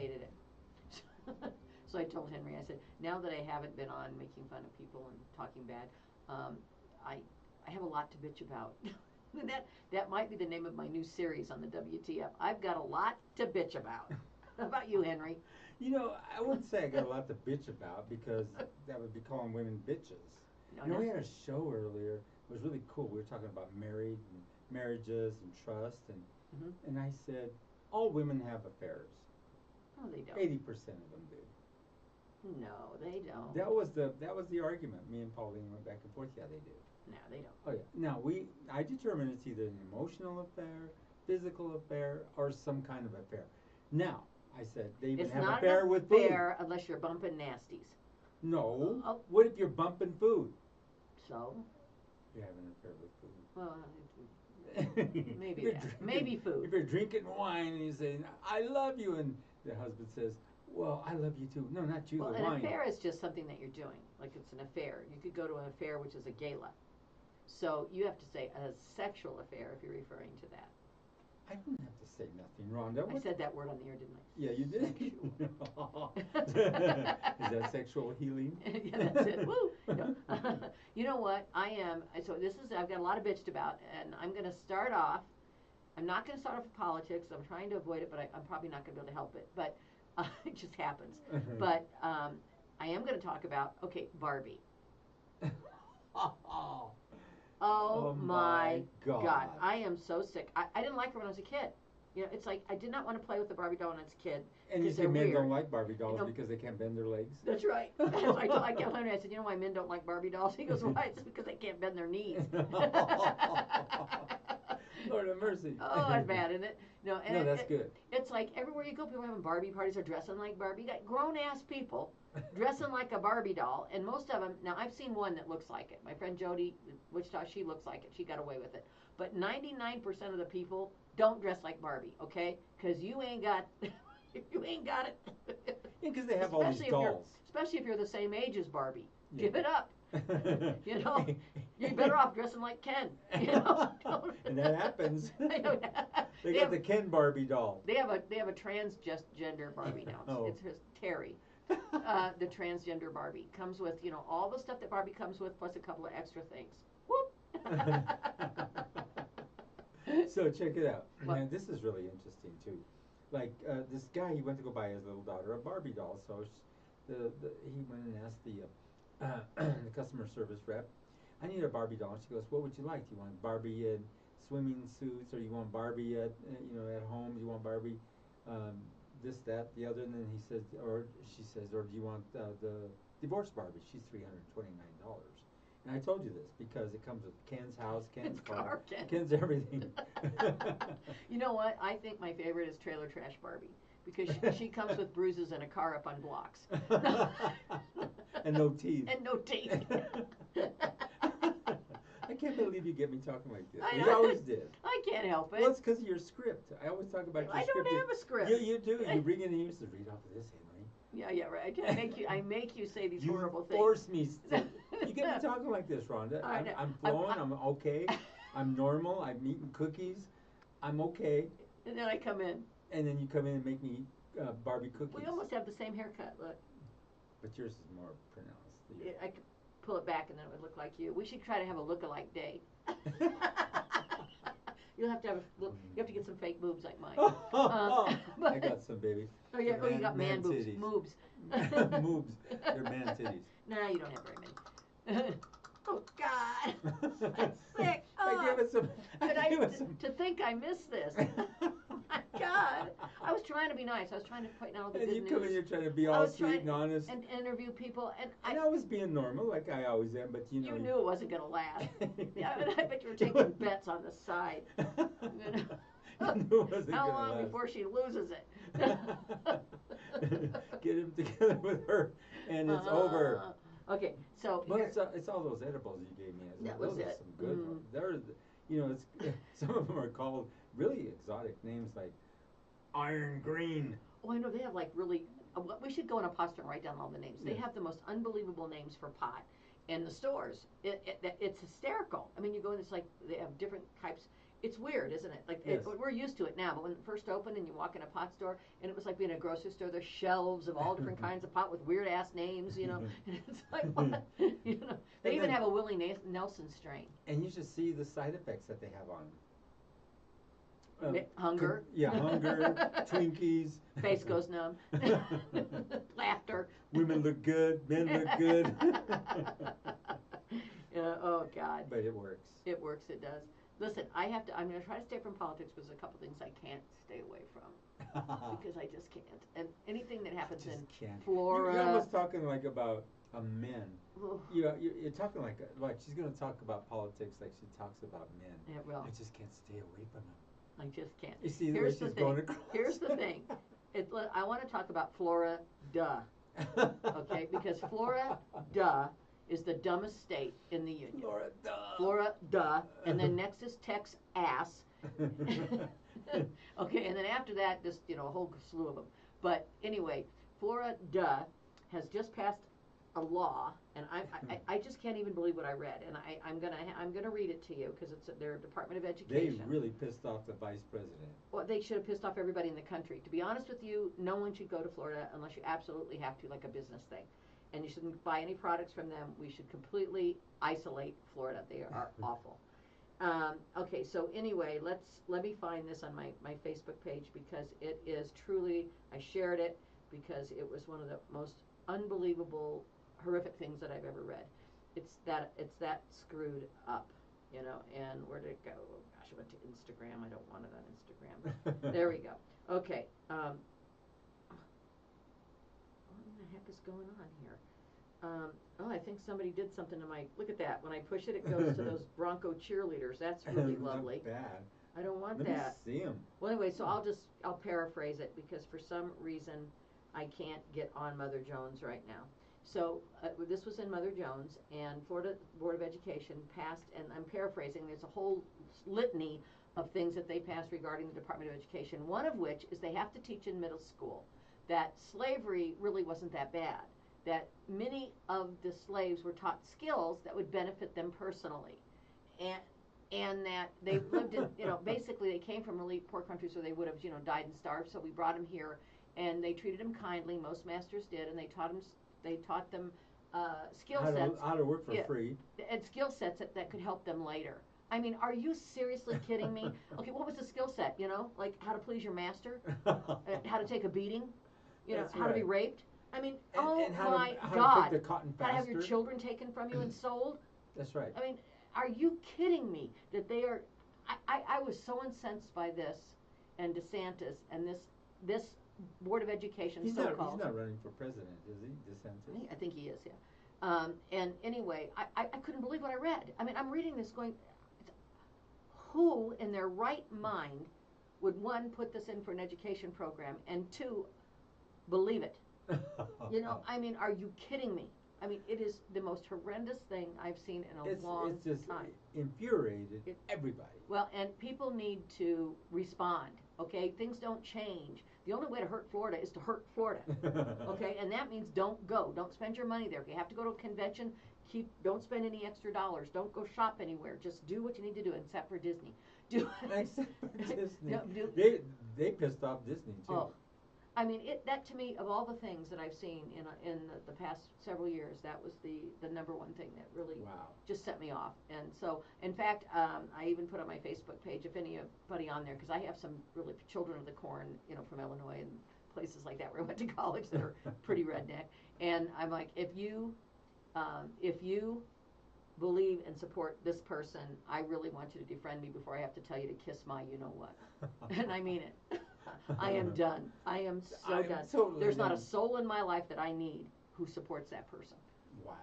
hated it. So I told Henry, I said, now that I haven't been on making fun of people and talking bad, I have a lot to bitch about. That might be the name of my new series on the WTF. I've got a lot to bitch about. How about you, Henry? You know, I wouldn't say I got a lot to bitch about because that would be calling women bitches. No, You know, we had a show earlier. It was really cool. We were talking about marriages and trust, and I said all women have affairs. No, they don't. 80% of them do. No, they don't. That was the argument. Me and Pauline went back and forth. Yeah, they do. No, they don't. Oh yeah. Now I determine it's either an emotional affair, physical affair, or some kind of affair. Now I said they even It's have an not affair an with food. affair unless you're bumping nasties. No. Oh. What if you're bumping food? So? You have an affair with food. Well, maybe that. Maybe food. If you're drinking wine and you say, "I love you," and the husband says, "Well, I love you too." No, not you. Well, the an wine. affair is just something that you're doing. Like it's an affair. You could go to an affair, which is a gala. So you have to say a sexual affair if you're referring to that. I don't have to say nothing, Rhonda. I said that word on the air, didn't I? Yeah, you did. Is that sexual healing? Yeah, that's it. Woo! No. You know what? I've got a lot of bitched about, and I'm going to start off. I'm not going to start off with politics. I'm trying to avoid it, but I'm probably not going to be able to help it. But it just happens. But I am going to talk about, Barbie. Oh my God. I am so sick. I didn't like her when I was a kid. You know, it's like I did not want to play with the Barbie doll when I was a kid. And you say men don't like Barbie dolls because they can't bend their legs? That's right. I kept Henry, I said, you know why men don't like Barbie dolls? He goes, why? It's because they can't bend their knees. Lord have mercy. Oh, that's bad, isn't it? No, that's good. It's like everywhere you go, people are having Barbie parties or dressing like Barbie. You got grown-ass people dressing like a Barbie doll, and most of them, now I've seen one that looks like it. My friend Jody, Wichita, she looks like it. She got away with it. But 99% of the people don't dress like Barbie, okay? Because you ain't got it. Yeah, because they have all these dolls. Especially if you're the same age as Barbie. Yeah. Give it up. You know, you're better off dressing like Ken. You know? And that happens. They got the Ken Barbie doll. They have a transgender Barbie now. It's Terry. The transgender Barbie comes with, all the stuff that Barbie comes with, plus a couple of extra things. Whoop. So check it out. Man, this is really interesting too. Like this guy, he went to go buy his little daughter a Barbie doll. So he went and asked the customer service rep, "I need a Barbie doll." And she goes, "What would you like? Do you want Barbie in swimming suits, or you want Barbie at at home? Do you want Barbie this, that, the other?" And then she says, "Or do you want the divorce Barbie? She's $329." And I told you this because it comes with Ken's house, Ken's car, Ken's everything. You know what? I think my favorite is Trailer Trash Barbie because she comes with bruises and a car up on blocks. And no teeth. And no teeth. I can't believe you get me talking like this. I You know. always did. I can't help it. Well, it's because of your script. I always talk about your I script. don't have a script. You do. You bring it in here and say, "Read off of this, Henry." Yeah, right. I make you say these horrible things. You force me. You get me talking like this, Rhonda. I'm flowing. I'm okay. I'm normal. I'm eating cookies. I'm okay. And then I come in. And then you come in and make me eat Barbie cookies. We almost have the same haircut. Look. But yours is more pronounced. I could pull it back and then it would look like you. We should try to have a look-alike day. You'll have to have you have to get some fake boobs like mine. I got some, baby. Oh yeah, you got man boobs. Titties. Moobs. Moobs. They're man titties. Nah, you don't have very many. Oh God, I'm sick. To think I missed this. My God, I was trying to be nice. I was trying to point out all the good news. And you come in, you're trying to be all sweet and honest. And interview people. And I was being normal, like I always am, but you knew it wasn't going to last. I bet you were taking bets on the side. You knew it wasn't How gonna long last. before she loses it? Get him together with her, and it's over. Okay, so. Well, it's all those edibles you gave me. That was those are some good ones. It's some of them are called really exotic names like Iron Green. Oh, I know they have like really. We should go in a pot store and write down all the names. They Yes. have the most unbelievable names for pot, and the stores. It's hysterical. I mean, you go and it's like they have different types, It's weird, isn't it? Like Yes. we're used to it now, but when it first opened and you walk in a pot store and it was like being in a grocery store, there's shelves of all different kinds of pot with weird ass names, you know. And it's like what? You know. They And even then- have a Willie Nelson strain. And you should see the side effects that they have on. Hunger. Hunger, Twinkies. Face goes numb. Laughter. Women look good, men look good. Oh God. But it works. It works. It does. Listen, I'm going to try to stay from politics, but there's a couple things I can't stay away from because I just can't. And anything that happens in Florida. You're almost talking like about men. Oof. You're talking like she's going to talk about politics like she talks about men. Yeah, well, I just can't stay away from them. I just can't. You see Here's the she's thing. going across. Here's the thing. I want to talk about Florida, okay? Because Florida is the dumbest state in the union. Florida, and then next is Texas. Okay, and then after that, just a whole slew of them. But anyway, Florida has just passed a law, and I just can't even believe what I read, and I'm gonna read it to you because it's their Department of Education. They really pissed off the vice president. Well, they should have pissed off everybody in the country. To be honest with you, no one should go to Florida unless you absolutely have to, like a business thing. And you shouldn't buy any products from them. We should completely isolate Florida. They are awful. Okay, so anyway, let me find this on my Facebook page because it is truly, I shared it because it was one of the most unbelievable, horrific things that I've ever read. It's that screwed up, and where did it go? Oh gosh, I went to Instagram. I don't want it on Instagram. There we go. Okay. What the heck is going on here? I think somebody did something to my, look at that. When I push it, it goes to those Bronco cheerleaders. That's really lovely. Not bad. I don't want Let that. me see them. Well, anyway, so I'll paraphrase it because for some reason I can't get on Mother Jones right now. So this was in Mother Jones, and Florida Board of Education passed, and I'm paraphrasing, there's a whole litany of things that they passed regarding the Department of Education, one of which is they have to teach in middle school that slavery really wasn't that bad, that many of the slaves were taught skills that would benefit them personally, and that they lived in, basically they came from really poor countries where they would have, died and starved, so we brought them here, and they treated them kindly, most masters did, and they taught them skill sets. How to work for free. And skill sets that could help them later. I mean, are you seriously kidding me? Okay, what was the skill set, like how to please your master, how to take a beating, how to be raped? I mean, and how my to God, pick the cotton how to have your faster. children taken from you and sold? That's right. I mean, are you kidding me that they are, I was so incensed by this and DeSantis and this Board of Education so-called. He's not running for president, is he, DeSantis? I think he is, yeah. And anyway, I couldn't believe what I read. I mean, I'm reading this going, who in their right mind would, one, put this in for an education program, and two, believe it? I mean, are you kidding me? I mean, it is the most horrendous thing I've seen in a long It's just time. infuriated everybody. Well, and people need to respond, okay? Things don't change. The only way to hurt Florida is to hurt Florida, okay? And that means don't go. Don't spend your money there. If you have to go to a convention, don't spend any extra dollars. Don't go shop anywhere. Just do what you need to do, except for Disney. Except for Disney. No, they pissed off Disney, too. Oh. I mean, that to me, of all the things that I've seen in the past several years, that was the number one thing that really just set me off. And so, in fact, I even put on my Facebook page, if anybody on there, because I have some really children of the corn, from Illinois and places like that where I went to college that are pretty redneck. And I'm like, if you believe and support this person, I really want you to defriend me before I have to tell you to kiss my you-know-what. And I mean it. I am done. I am so done. Totally There's not done. a soul in my life that I need who supports that person. Wow.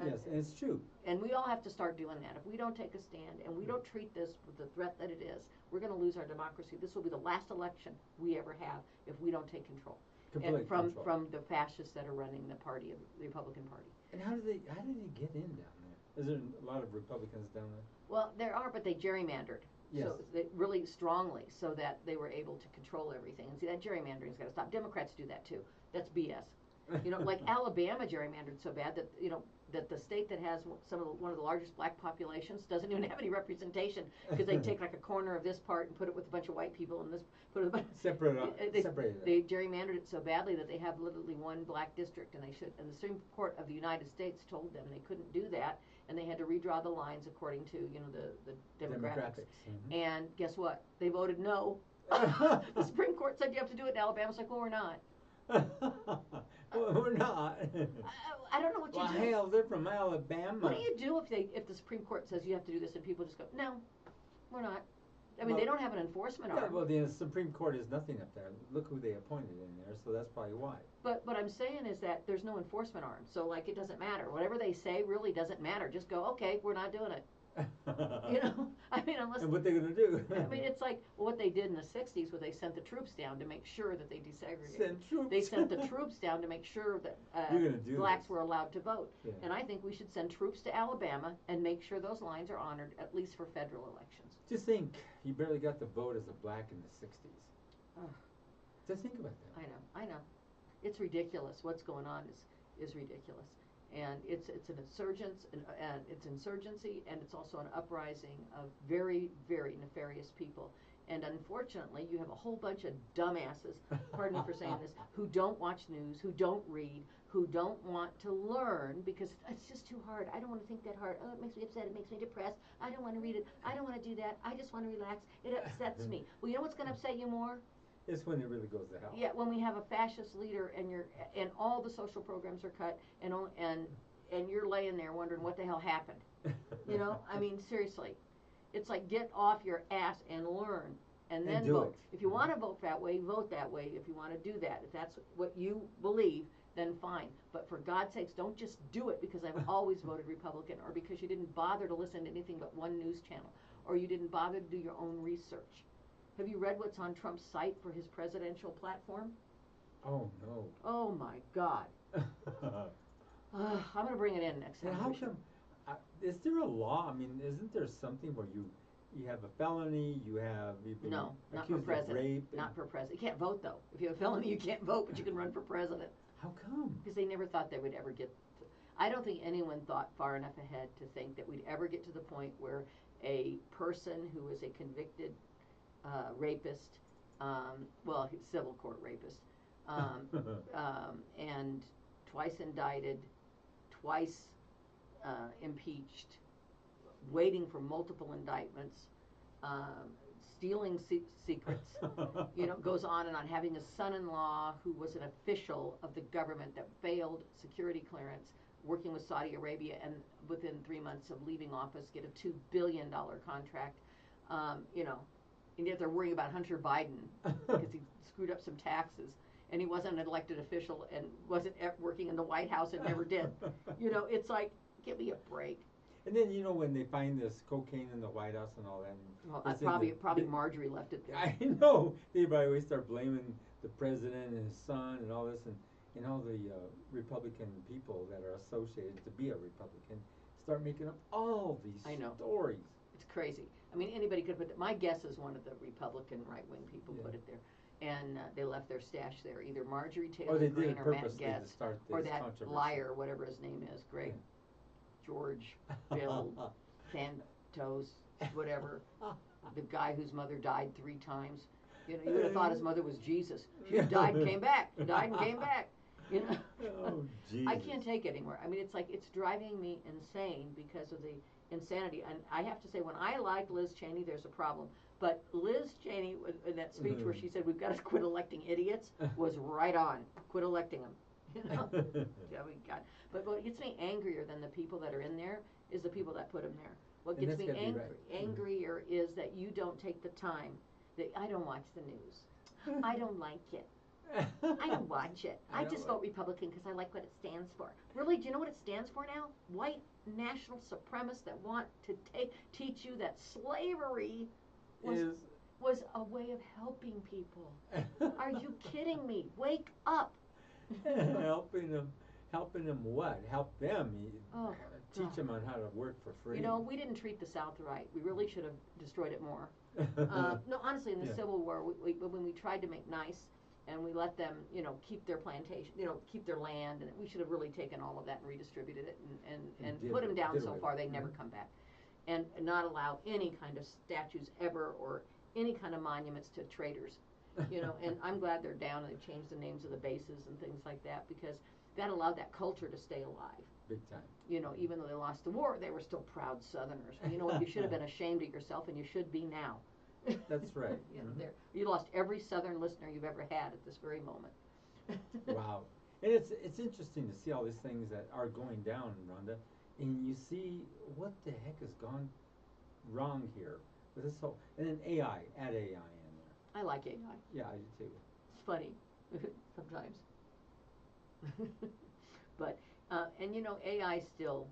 Yes, and it's true. And we all have to start doing that. If we don't take a stand and we don't treat this with the threat that it is, we're going to lose our democracy. This will be the last election we ever have if we don't take control. From the fascists that are running the party, the Republican Party. And how did they get in down there? Is there a lot of Republicans down there? Well, there are, but they gerrymandered. Yes. So they really strongly, so that they were able to control everything. And see, that gerrymandering's got to stop. Democrats do that too. That's BS. You know, like Alabama gerrymandered so bad that, you know, that the state that has one of the largest black populations doesn't even have any representation because they take like a corner of this part and put it with a bunch of white people and this put it with a bunch. Separate They gerrymandered it so badly that they have literally one black district, and they should. And the Supreme Court of the United States told them they couldn't do that, and they had to redraw the lines according to, you know, the demographics. Mm-hmm. And guess what? They voted no. The Supreme Court said you have to do it, and Alabama's like, well, we're not. Well, we're not. I don't know what you do. Well, hell, they're from Alabama. What do you do if the Supreme Court says you have to do this and people just go, no, we're not? I mean, Well, they don't have an enforcement arm. Well, the Supreme Court is nothing up there. Look who they appointed in there, so that's probably why. But what I'm saying is that there's no enforcement arm, so like it doesn't matter. Whatever they say really doesn't matter. Just go, okay, we're not doing it. You know, I mean, unless. And what they're gonna do? I mean, it's like what they did in the '60s, where they sent the troops down to make sure that they desegregated. Send troops. They sent the troops down to make sure that blacks were allowed to vote. Yeah. And I think we should send troops to Alabama and make sure those lines are honored, at least for federal elections. Just think, you barely got the vote as a black in the '60s. Oh. Just think about that. I know. It's ridiculous. What's going on is ridiculous. And it's an insurgence, and it's insurgency, and it's also an uprising of very, very nefarious people. And unfortunately, you have a whole bunch of dumbasses, pardon me for saying this, who don't watch news, who don't read, who don't want to learn because it's just too hard. I don't want to think that hard. Oh, it makes me upset. It makes me depressed. I don't want to read it. I don't want to do that. I just want to relax. It upsets me. Well, you know what's going to upset you more? It's when it really goes to hell. Yeah, when we have a fascist leader and all the social programs are cut and you're laying there wondering what the hell happened. You know, I mean, seriously, it's like get off your ass and learn, and then vote. If you want to vote that way, vote that way. If you want to do that, if that's what you believe, then fine. But for God's sakes, don't just do it because I've always voted Republican, or because you didn't bother to listen to anything but one news channel, or you didn't bother to do your own research. Have you read what's on Trump's site for his presidential platform? Oh, no. Oh, my God. I'm going to bring it in next time. How come? Is there a law? I mean, isn't there something where you have a felony, you've been accused of rape? Not for president. You can't vote, though. If you have a felony, you can't vote, but you can run for president. How come? Because they never thought they would ever get to, I don't think anyone thought far enough ahead to think that we'd ever get to the point where a person who is a convicted rapist, civil court rapist, and twice indicted, twice impeached, waiting for multiple indictments, stealing secrets, you know, goes on and on, having a son-in-law who was an official of the government that failed security clearance, working with Saudi Arabia, and within 3 months of leaving office get a $2 billion contract, you know. And yet they're worrying about Hunter Biden because he screwed up some taxes and he wasn't an elected official and wasn't working in the White House and never did. You know, it's like, give me a break. And then, you know, when they find this cocaine in the White House and all that. Well, probably Marjorie left it there. I know. They probably start blaming the president and his son and all this. And all the Republican people that are associated to be a Republican start making up all these stories. It's crazy. I mean, anybody could put it. My guess is one of the Republican right-wing people put it there. And they left their stash there. Either Marjorie Taylor Greene or Matt Gaetz or that liar, whatever his name is, Greg, George, Bill, Santos, whatever. The guy whose mother died 3 times. You know, you would have thought his mother was Jesus. She died and came back. Died and came back. You know, I can't take it anymore. I mean, it's like it's driving me insane because of the insanity. And I have to say, when I like Liz Cheney, there's a problem. But Liz Cheney, in that speech where she said we've got to quit electing idiots, was right on. Quit electing them. You know? Yeah, God. But what gets me angrier than the people that are in there is the people that put them there. What gets me angrier is that you don't take the time. That I don't watch the news. I don't like it. I don't watch it. I just vote Republican because I like what it stands for. Really, do you know what it stands for now? White national supremacists that want to teach you that slavery was a way of helping people. Are you kidding me? Wake up. Helping them what? Help them. Teach them on how to work for free. You know, we didn't treat the South right. We really should have destroyed it more. No, honestly, in the Civil War, when we tried to make nice and we let them, keep their plantation, keep their land, and we should have really taken all of that and redistributed it and put them down so far they never come back, and not allow any kind of statues ever or any kind of monuments to traitors, and I'm glad they're down and they've changed the names of the bases and things like that, because that allowed that culture to stay alive. Big time. Even though they lost the war, they were still proud Southerners. You should have been ashamed of yourself, and you should be now. That's right. You lost every Southern listener you've ever had at this very moment. Wow. And it's interesting to see all these things that are going down, Rhonda, and you see what the heck has gone wrong here with this whole, and then AI, add AI in there. I like AI. Yeah, I do too. It's funny sometimes. But and AI still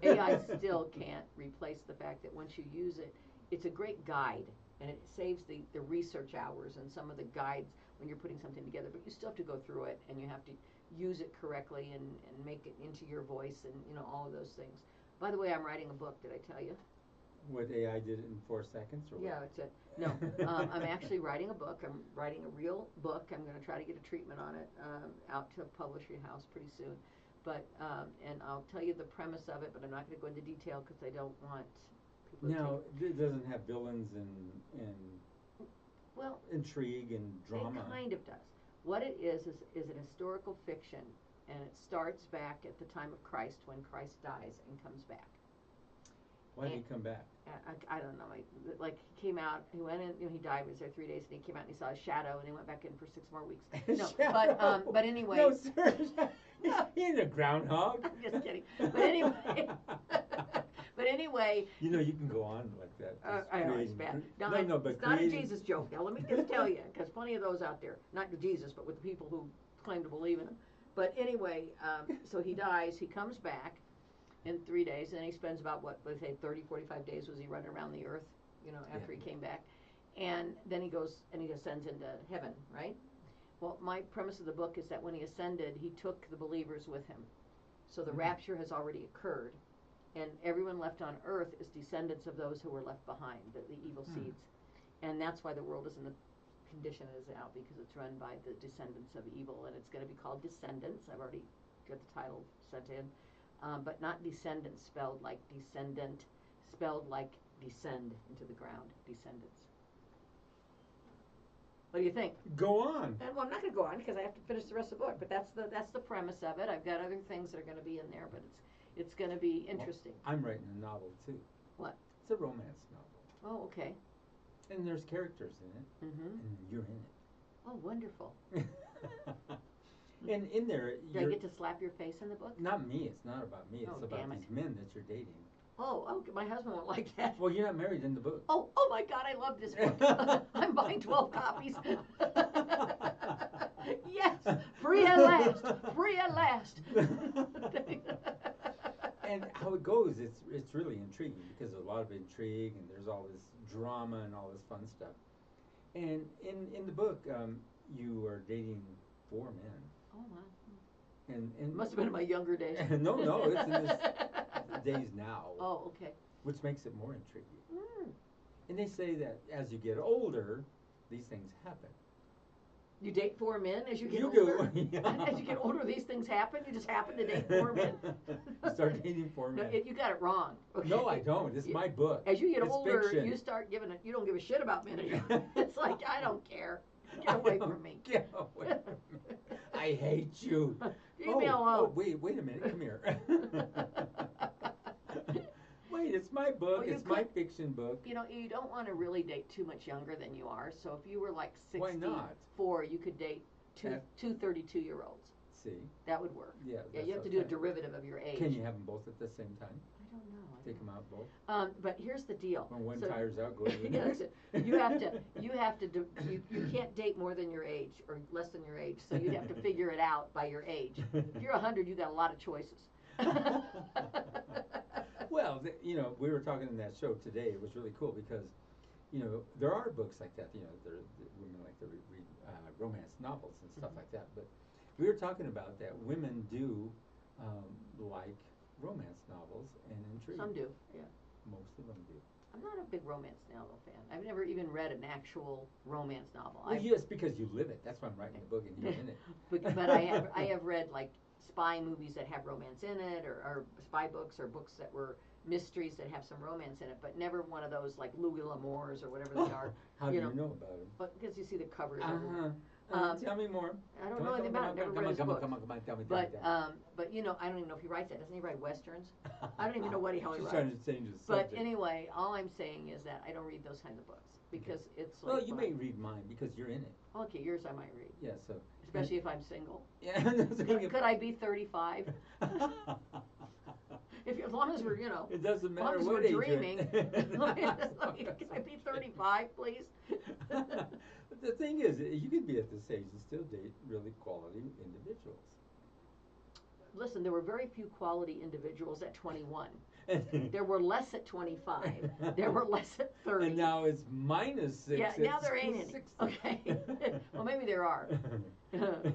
can't replace the fact that once you use it, it's a great guide, and it saves the research hours and some of the guides when you're putting something together, but you still have to go through it, and you have to use it correctly and make it into your voice, and all of those things. By the way, I'm writing a book, did I tell you? What AI did it in 4 seconds, or yeah, what? It's no. I'm actually writing a book. I'm writing a real book. I'm going to try to get a treatment on it out to a publishing house pretty soon. But and I'll tell you the premise of it, but I'm not going to go into detail because I don't want people Now, to it doesn't have villains and well, intrigue and drama. It kind of does. What it is an historical fiction, and it starts back at the time of Christ, when Christ dies and comes back. Why did he come back? I don't know. Like he came out, he went in, he died, was there 3 days, and he came out and he saw a shadow, and he went back in for 6 more weeks. No, but anyway. No, sir. He ain't a groundhog. I'm just kidding. But anyway. But anyway. You can go on like that. I know, it's bad. But it's not a Jesus joke. Now, let me just tell you, because plenty of those out there, not to Jesus, but with the people who claim to believe in him. But anyway, so he dies, he comes back in 3 days, and then he spends about, 30, 45 days was he running around the earth, after he came back. And then he goes and he ascends into heaven, right? Well, my premise of the book is that when he ascended, he took the believers with him. So the rapture has already occurred, and everyone left on earth is descendants of those who were left behind, the evil seeds. And that's why the world is in the condition it is now, because it's run by the descendants of evil, and it's going to be called Descendants. I've already got the title sent in. But not descendants spelled like descendant, spelled like descend into the ground, descendants. What do you think? Go on. Well, I'm not going to go on because I have to finish the rest of the book. But that's the premise of it. I've got other things that are going to be in there, but it's going to be interesting. Well, I'm writing a novel too. What? It's a romance novel. Oh, okay. And there's characters in it, and you're in it. Oh, wonderful. And in there, do I get to slap your face in the book? Not me. It's not about me. It's about these men that you're dating. Oh, my husband won't like that. Well, you're not married in the book. Oh my God, I love this book. I'm buying 12 copies. Yes, free at last. Free at last. And how it goes, it's really intriguing because there's a lot of intrigue and there's all this drama and all this fun stuff. And in the book, you are dating 4 men. Oh wow! And must have been in my younger days. no, it's in this days now. Oh, okay. Which makes it more intriguing. And they say that as you get older, these things happen. You date 4 men as you get you older? Do. Yeah. As you get older, these things happen? You just happen to date 4 men? Start dating 4 men. No, you got it wrong. Okay. No, I don't. This is my book. As you get older, fiction. you start you don't give a shit about men anymore. It's like, I don't care. Get away from me. Get away from me. I hate you. Leave me alone. Oh, wait a minute. Come here. Wait, it's my book. Well, it's my fiction book. You don't want to really date too much younger than you are. So if you were like 64, why not? You could date two 32-year-olds. See? That would work. Yeah. Yeah, you have to do a derivative of your age. Can you have them both at the same time? I don't know. Take them out both. But here's the deal. When one tires out, go to the yeah, next. you can't date more than your age or less than your age. So you'd have to figure it out by your age. If you're 100, you got a lot of choices. Well, we were talking in that show today. It was really cool because, there are books like that. Women like to read romance novels and stuff like that. But we were talking about that women do like romance novels and intrigue. Some do, yeah. Most of them do. I'm not a big romance novel fan. I've never even read an actual romance novel. Well, yes, because you live it. That's why I'm writing the book and you're in it. But I have read like spy movies that have romance in it, or spy books, or books that were mysteries that have some romance in it, but never one of those like Louis L'Amours or whatever they are. How do you know about them? But because you see the covers. Tell me more. I don't know anything about it. Never read his books. Come on, tell me. But you know, I don't even know if he writes that. Doesn't he write westerns? I don't even know what the hell he She's writes. trying to change the subject. But anyway, all I'm saying is that I don't read those kinds of books because it's like. Well, you may read mine because you're in it. Okay, yours I might read. Yeah, so. Especially if I'm single. Yeah. Could I be 35? As long as we're, you know. It doesn't matter as long as what we're age dreaming. you're in. Can I be 35, please? The thing is, you could be at this age and still date really quality individuals. Listen, there were very few quality individuals at 21. There were less at 25. There were less at 30. And now it's minus 6. Yeah, now there ain't any. 60. Okay. Well, maybe there are.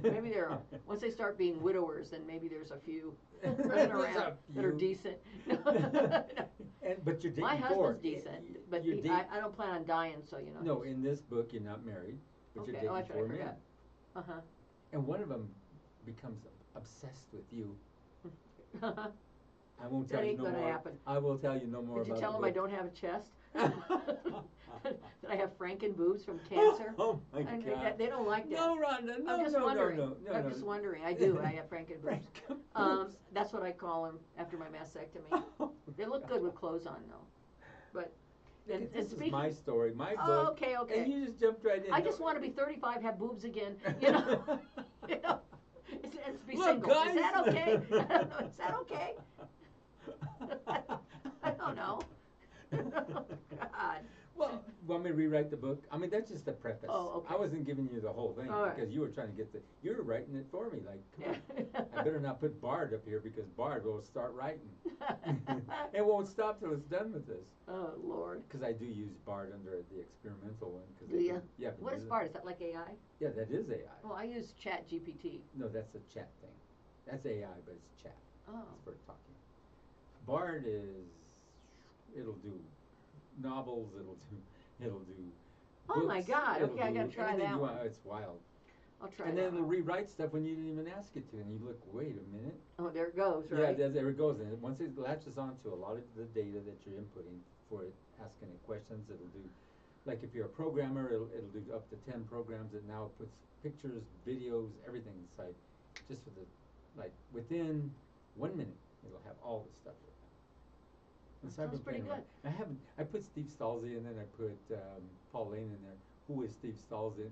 Maybe there are. Once they start being widowers, then maybe there's a few running around that are decent. But you're dating My husband's for. decent, but I don't plan on dying, so you know. No, in this book you're not married, but Okay. you're dating That's right, four I men. forgot. Uh-huh. And one of them becomes obsessed with you. I won't tell That you ain't no gonna more. happen. I will tell you no more Did you about tell the him I book. don't have a chest? That I have Franken boobs from cancer? Oh my God. They don't like that. No, Rhonda, no, I'm just no, wondering. no, no, I'm no. just wondering. I do. I have Franken boobs. Boobs. That's what I call them after my mastectomy. They look good with clothes on, though. But This is my story, my book. Oh, okay. And you just jumped right in. I just want to be 35, have boobs again. You know, be Look, single. guys. Is that okay? I don't know. Is that okay? I don't know. God. Well, want me to rewrite the book? I mean, that's just the preface. Oh, okay. I wasn't giving you the whole thing All right. because you were trying to get you were writing it for me. Like, come on. I better not put Bard up here because Bard will start writing. It won't stop till it's done with this. Oh, Lord. Because I do use Bard under the experimental one. Do you? Yeah. What is Bard? Is that like AI? Yeah, that is AI. Well, I use Chat GPT. No, that's a chat thing. That's AI, but it's chat. Oh. It's for talking. Bard it'll do novels, it'll do Oh books, my God, it'll okay, I gotta do try anything that you one. want. It's wild. I'll try And that then it'll one. rewrite stuff when you didn't even ask it to, and you look, wait a minute. Oh, there it goes, Yeah, right? there it goes. And once it latches onto a lot of the data that you're inputting for it, asking it questions, it'll do, like if you're a programmer, it'll do up to 10 programs. It now puts pictures, videos, everything inside, just for like within 1 minute, it'll have all the stuff. And so I've Sounds been playing pretty around. I put Steve Stalzi and then I put Paul Lane in there. Who is Steve Stalzi? And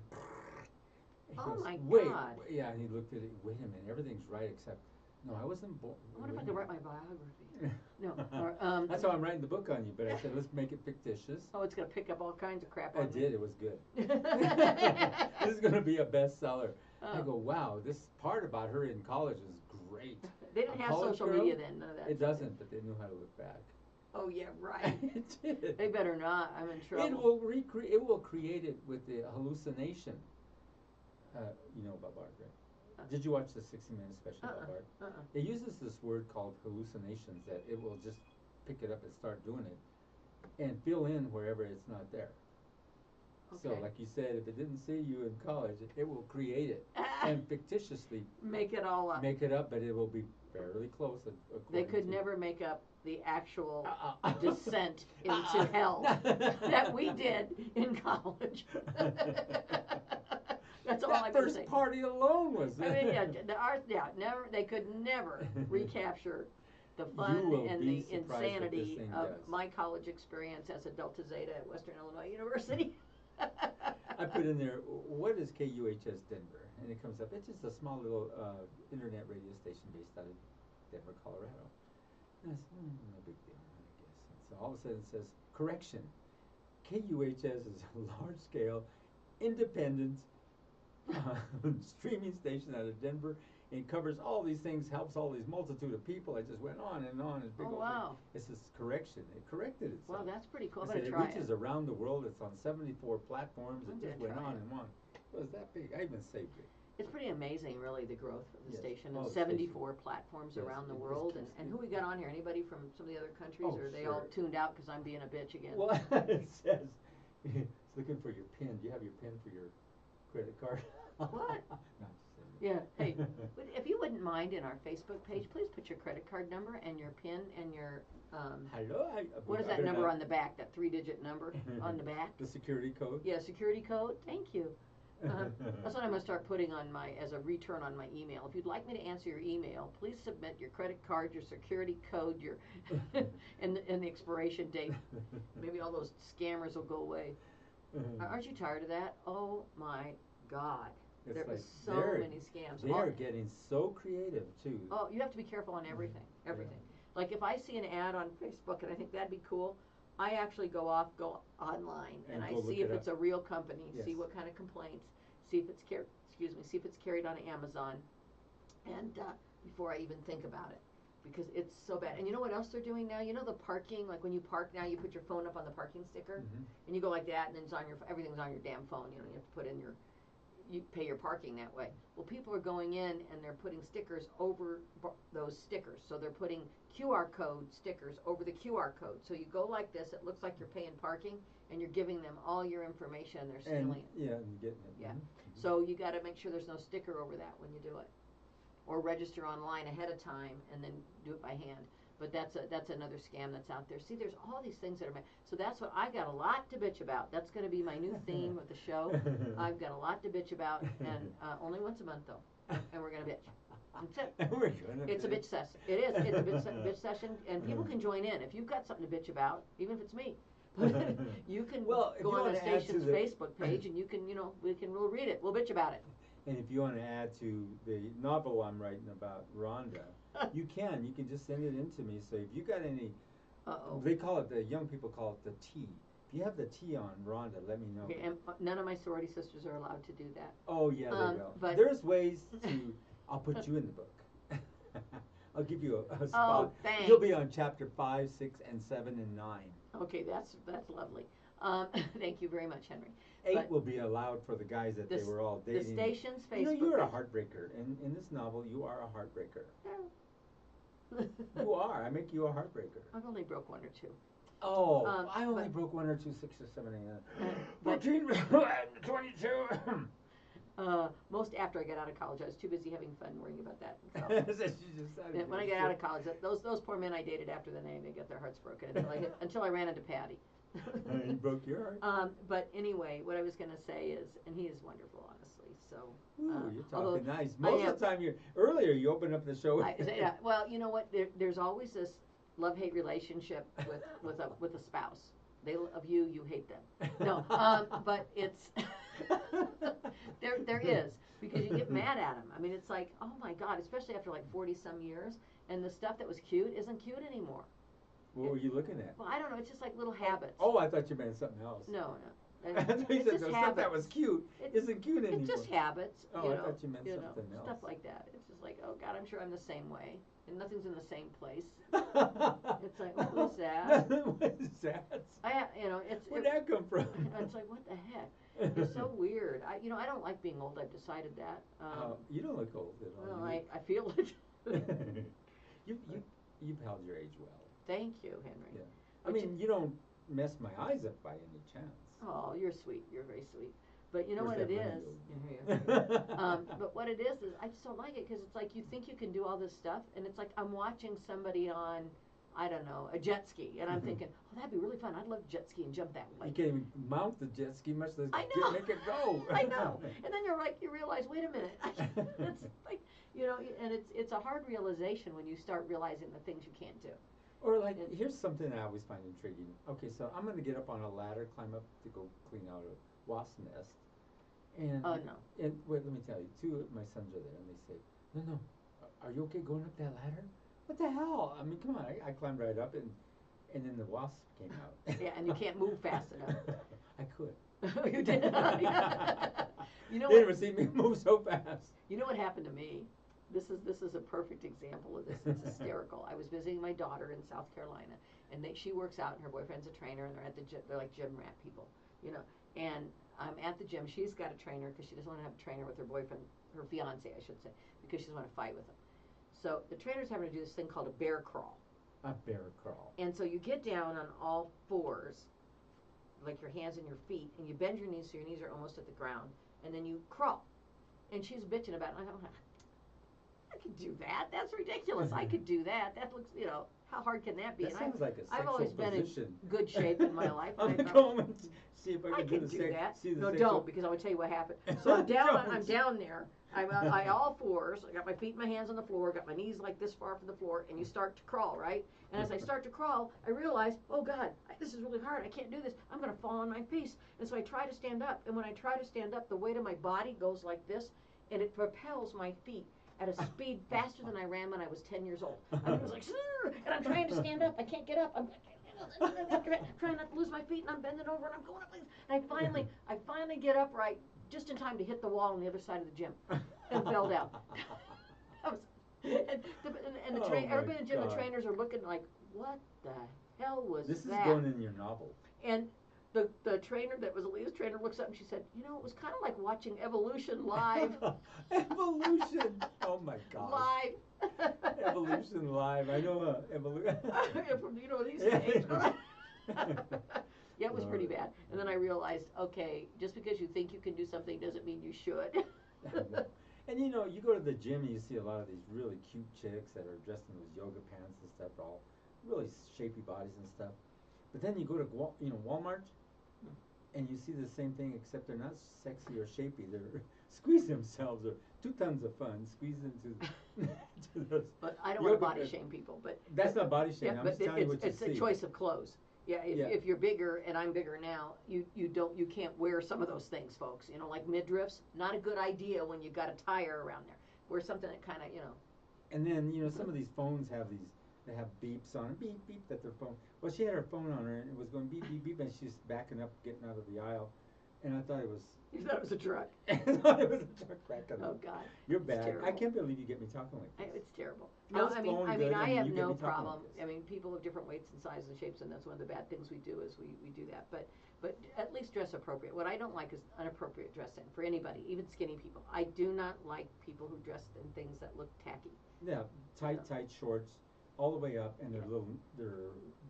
he Oh goes, my wait, God. yeah, and he looked at it. Wait a minute, everything's right except no, I wasn't born. I wonder if I could write my biography. No. Or, That's how I'm writing the book on you. But I said let's make it fictitious. Oh, it's gonna pick up all kinds of crap I on me. did. It was good. This is gonna be a bestseller. I Oh. go, wow, this part about her in college is great. They didn't A have college social girl? media then, none of that. It doesn't, but they knew how to look back. Oh yeah, right. It did. They better not. I'm in trouble. It will It will create it with the hallucination. You know about Bard, right? Did you watch the 60 Minutes special about Bard? It uses this word called hallucinations that it will just pick it up and start doing it, and fill in wherever it's not there. So, Okay. like you said, if it didn't see you in college, it will create it and fictitiously Make it all up. make it up, but it will be fairly close. They according could to- never make up the actual Uh-uh. descent into hell that we did in college. That's all That I'm gonna first say. party alone was. I mean, they could never recapture the fun will and be the surprised what this insanity thing of does. my college experience as a Delta Zeta at Western Illinois University. I put in there, what is KUHS Denver? And it comes up, it's just a small little internet radio station based out of Denver, Colorado. And I said, no big deal, I guess. And so all of a sudden it says, correction, KUHS is a large-scale, independent streaming station out of Denver. And it covers all these things, helps all these multitude of people. I just went on and on. Big Oh, old wow. thing. It says correction. It corrected itself. Well, that's pretty cool. I'm I gonna said, try it reaches it. around the world. It's on 74 platforms. I'm It just gonna went try on it. and on. It was that big. I even saved it. It's pretty amazing, really, the growth of the Yes. station, Oh, and the 74 platforms Yes, around the it world. keeps- And who we got on here? Anybody from some of the other countries, Oh, or are they all sure. tuned out because I'm being a bitch again? Well, it says, it's looking for your PIN. Do you have your PIN for your credit card? What? No, I'm just kidding. Yeah, hey, if you wouldn't mind, in our Facebook page, please put your credit card number and your PIN and your, Hello? what is that number on the back, that 3-digit number on the back? The security code? Yeah, security code, thank you. That's what I'm gonna start putting on as a return on my email. If you'd like me to answer your email, please submit your credit card, your security code, your, and the expiration date. Maybe all those scammers will go away. Aren't you tired of that? Oh my God. It's There like is so many scams. They are getting so creative too. Oh, you have to be careful on everything, everything. Like if I see an ad on Facebook and I think that'd be cool, I actually go online and I see if it's a real company, see what kind of complaints, see if it's see if it's carried on Amazon, and before I even think about it, because it's so bad. And you know what else they're doing now? You know the parking, like when you park now, you put your phone up on the parking sticker, and you go like that, and then it's on everything's on your damn phone. You know, you have to put in you pay your parking that way. Well, people are going in and they're putting stickers over those stickers. So they're putting QR code stickers over the QR code. So you go like this, it looks like you're paying parking, and you're giving them all your information, and they're stealing it. Yeah, and getting it. Yeah. So you got to make sure there's no sticker over that when you do it. Or register online ahead of time and then do it by hand. But that's another scam that's out there. See, there's all these things that are so that's what I've got a lot to bitch about. That's going to be my new theme with the show. I've got a lot to bitch about, and only once a month though, and we're going to bitch. That's it. It's a bitch session. It is. It's a bitch session, and people can join in if you've got something to bitch about, even if it's me. You can go on the station's Facebook page, and you can, we'll read it. We'll bitch about it. And if you want to add to the novel I'm writing about Rhonda, you can just send it in to me. So if you got any, they call it, the young people call it the T. If you have the T on Rhonda, let me know. Okay, and none of my sorority sisters are allowed to do that. Oh yeah, they will. But there's ways to. I'll put you in the book. I'll give you a spot. Oh, thanks. You'll be on chapter 5, 6, and 7, and 9. Okay, that's lovely. Thank you very much, Henry. 8 will be allowed for the guys that they were all dating. The station's Facebook. You know, you're a heartbreaker. In this novel, you are a heartbreaker. You are. I make you a heartbreaker. I've only broke 1 or 2. Oh, I only broke 1 or 2, 6 or 7, 8, 14, 22. Most after I got out of college, I was too busy having fun worrying about that. So, when I got out of college, those poor men I dated after the name, they get their hearts broken until I ran into Patty. You broke your heart. But anyway, what I was going to say is, and he is wonderful, honestly. So you're talking nice. Most of the time, earlier you opened up the show. Yeah, well, you know what? There's always this love-hate relationship with a spouse. They love you, you hate them. No, but it's there is, because you get mad at them. I mean, it's like, oh my God, especially after like 40-some years, and the stuff that was cute isn't cute anymore. What were you looking at? Well, I don't know. It's just like little habits. Oh, I thought you meant something else. No. I thought you said the stuff that was cute isn't cute anymore. It's just habits. Oh, I thought you meant something else. Stuff like that. It's just like, oh God, I'm sure I'm the same way, and nothing's in the same place. It's like, who's that? What is that? Where'd that come from? It's like, what the heck? It's so weird. I don't like being old. I've decided that. You don't look old at all. Well, I feel it. You've held your age well. Thank you, Henry. Yeah. I mean, you don't mess my eyes up by any chance. Oh, you're sweet. You're very sweet. But you know what it is? But what it is I just don't like it, because it's like you think you can do all this stuff, and it's like I'm watching somebody on, I don't know, a jet ski, and I'm thinking, oh, that'd be really fun. I'd love to jet ski and jump that way. You can't even mount the jet ski, much less make it go. I know. And then you realize, wait a minute. It's like, and it's a hard realization when you start realizing the things you can't do. Or like, here's something I always find intriguing. Okay, so I'm going to get up on a ladder, climb up to go clean out a wasp nest. And, oh, no. And wait, let me tell you, 2 of my sons are there, and they say, no, are you okay going up that ladder? What the hell? I mean, come on. I climbed right up, and then the wasp came out. Yeah, and you can't move fast enough. I could. You did? You know they never see me move so fast. You know what happened to me? This is a perfect example of this. It's hysterical. I was visiting my daughter in South Carolina, and she works out, and her boyfriend's a trainer, and they're at the gym. They're like gym rat people, And I'm at the gym. She's got a trainer because she doesn't want to have a trainer with her boyfriend her fiance, I should say, because she doesn't want to fight with him. So the trainer's having to do this thing called a bear crawl. A bear crawl. And so you get down on all fours, like your hands and your feet, and you bend your knees so your knees are almost at the ground, and then you crawl. And she's bitching about it. And I thought, I could do that. That's ridiculous. I could do that. That looks, how hard can that be? That sounds like a sexual I've always been position. in good shape in my life. I'm gonna go and see if I I can do that. No, sexual... don't, because I'm gonna tell you what happened. So I'm down there. I all fours. I got my feet and my hands on the floor. Got my knees like this far from the floor, and you start to crawl, right? And as I start to crawl, I realize, oh God, this is really hard. I can't do this. I'm gonna fall on my face. And so I try to stand up. And when I try to stand up, the weight of my body goes like this, and it propels my feet at a speed faster than I ran when I was 10 years old. I was like, and I'm trying to stand up. I can't get up. I'm trying not to lose my feet, and I'm bending over, and I'm going up. And I finally get upright just in time to hit the wall on the other side of the gym and fell down. Everybody in the gym, the trainers are looking like, what the hell was that? This is going in your novel. And the trainer that was Aaliyah's trainer looks up and she said, it was kind of like watching Evolution live. Evolution! Oh my God. Live. Evolution live. I know Evolution. From, these days. Yeah, it was pretty bad. And then I realized, okay, just because you think you can do something doesn't mean you should. And you go to the gym and you see a lot of these really cute chicks that are dressed in those yoga pants and stuff, all really shapy bodies and stuff. But then you go to Walmart and you see the same thing, except they're not sexy or shapy. They're squeeze themselves, or 2 tons of fun squeezed into those. But I don't want to body shame people. But that's not body shaming. Yeah, I'm just telling you what you see. It's a choice of clothes. Yeah, if you're bigger and I'm bigger now, you can't wear some of those things, folks. Like midriffs, not a good idea when you got a tire around there. Wear something that kind of, And then some of these phones have they have beeps on it, beep beep, that their phone. Well, she had her phone on her and it was going beep beep beep, and she's backing up, getting out of the aisle, and I thought it was. You thought it was a truck. I thought it was a truck backing up. Oh God. You're bad. Terrible. I can't believe you get me talking like this. It's terrible. No, I have no problem. People have different weights and sizes and shapes, and that's one of the bad things we do is we do that. But at least dress appropriate. What I don't like is inappropriate dressing for anybody, even skinny people. I do not like people who dress in things that look tacky. Yeah, tight shorts, all the way up, and their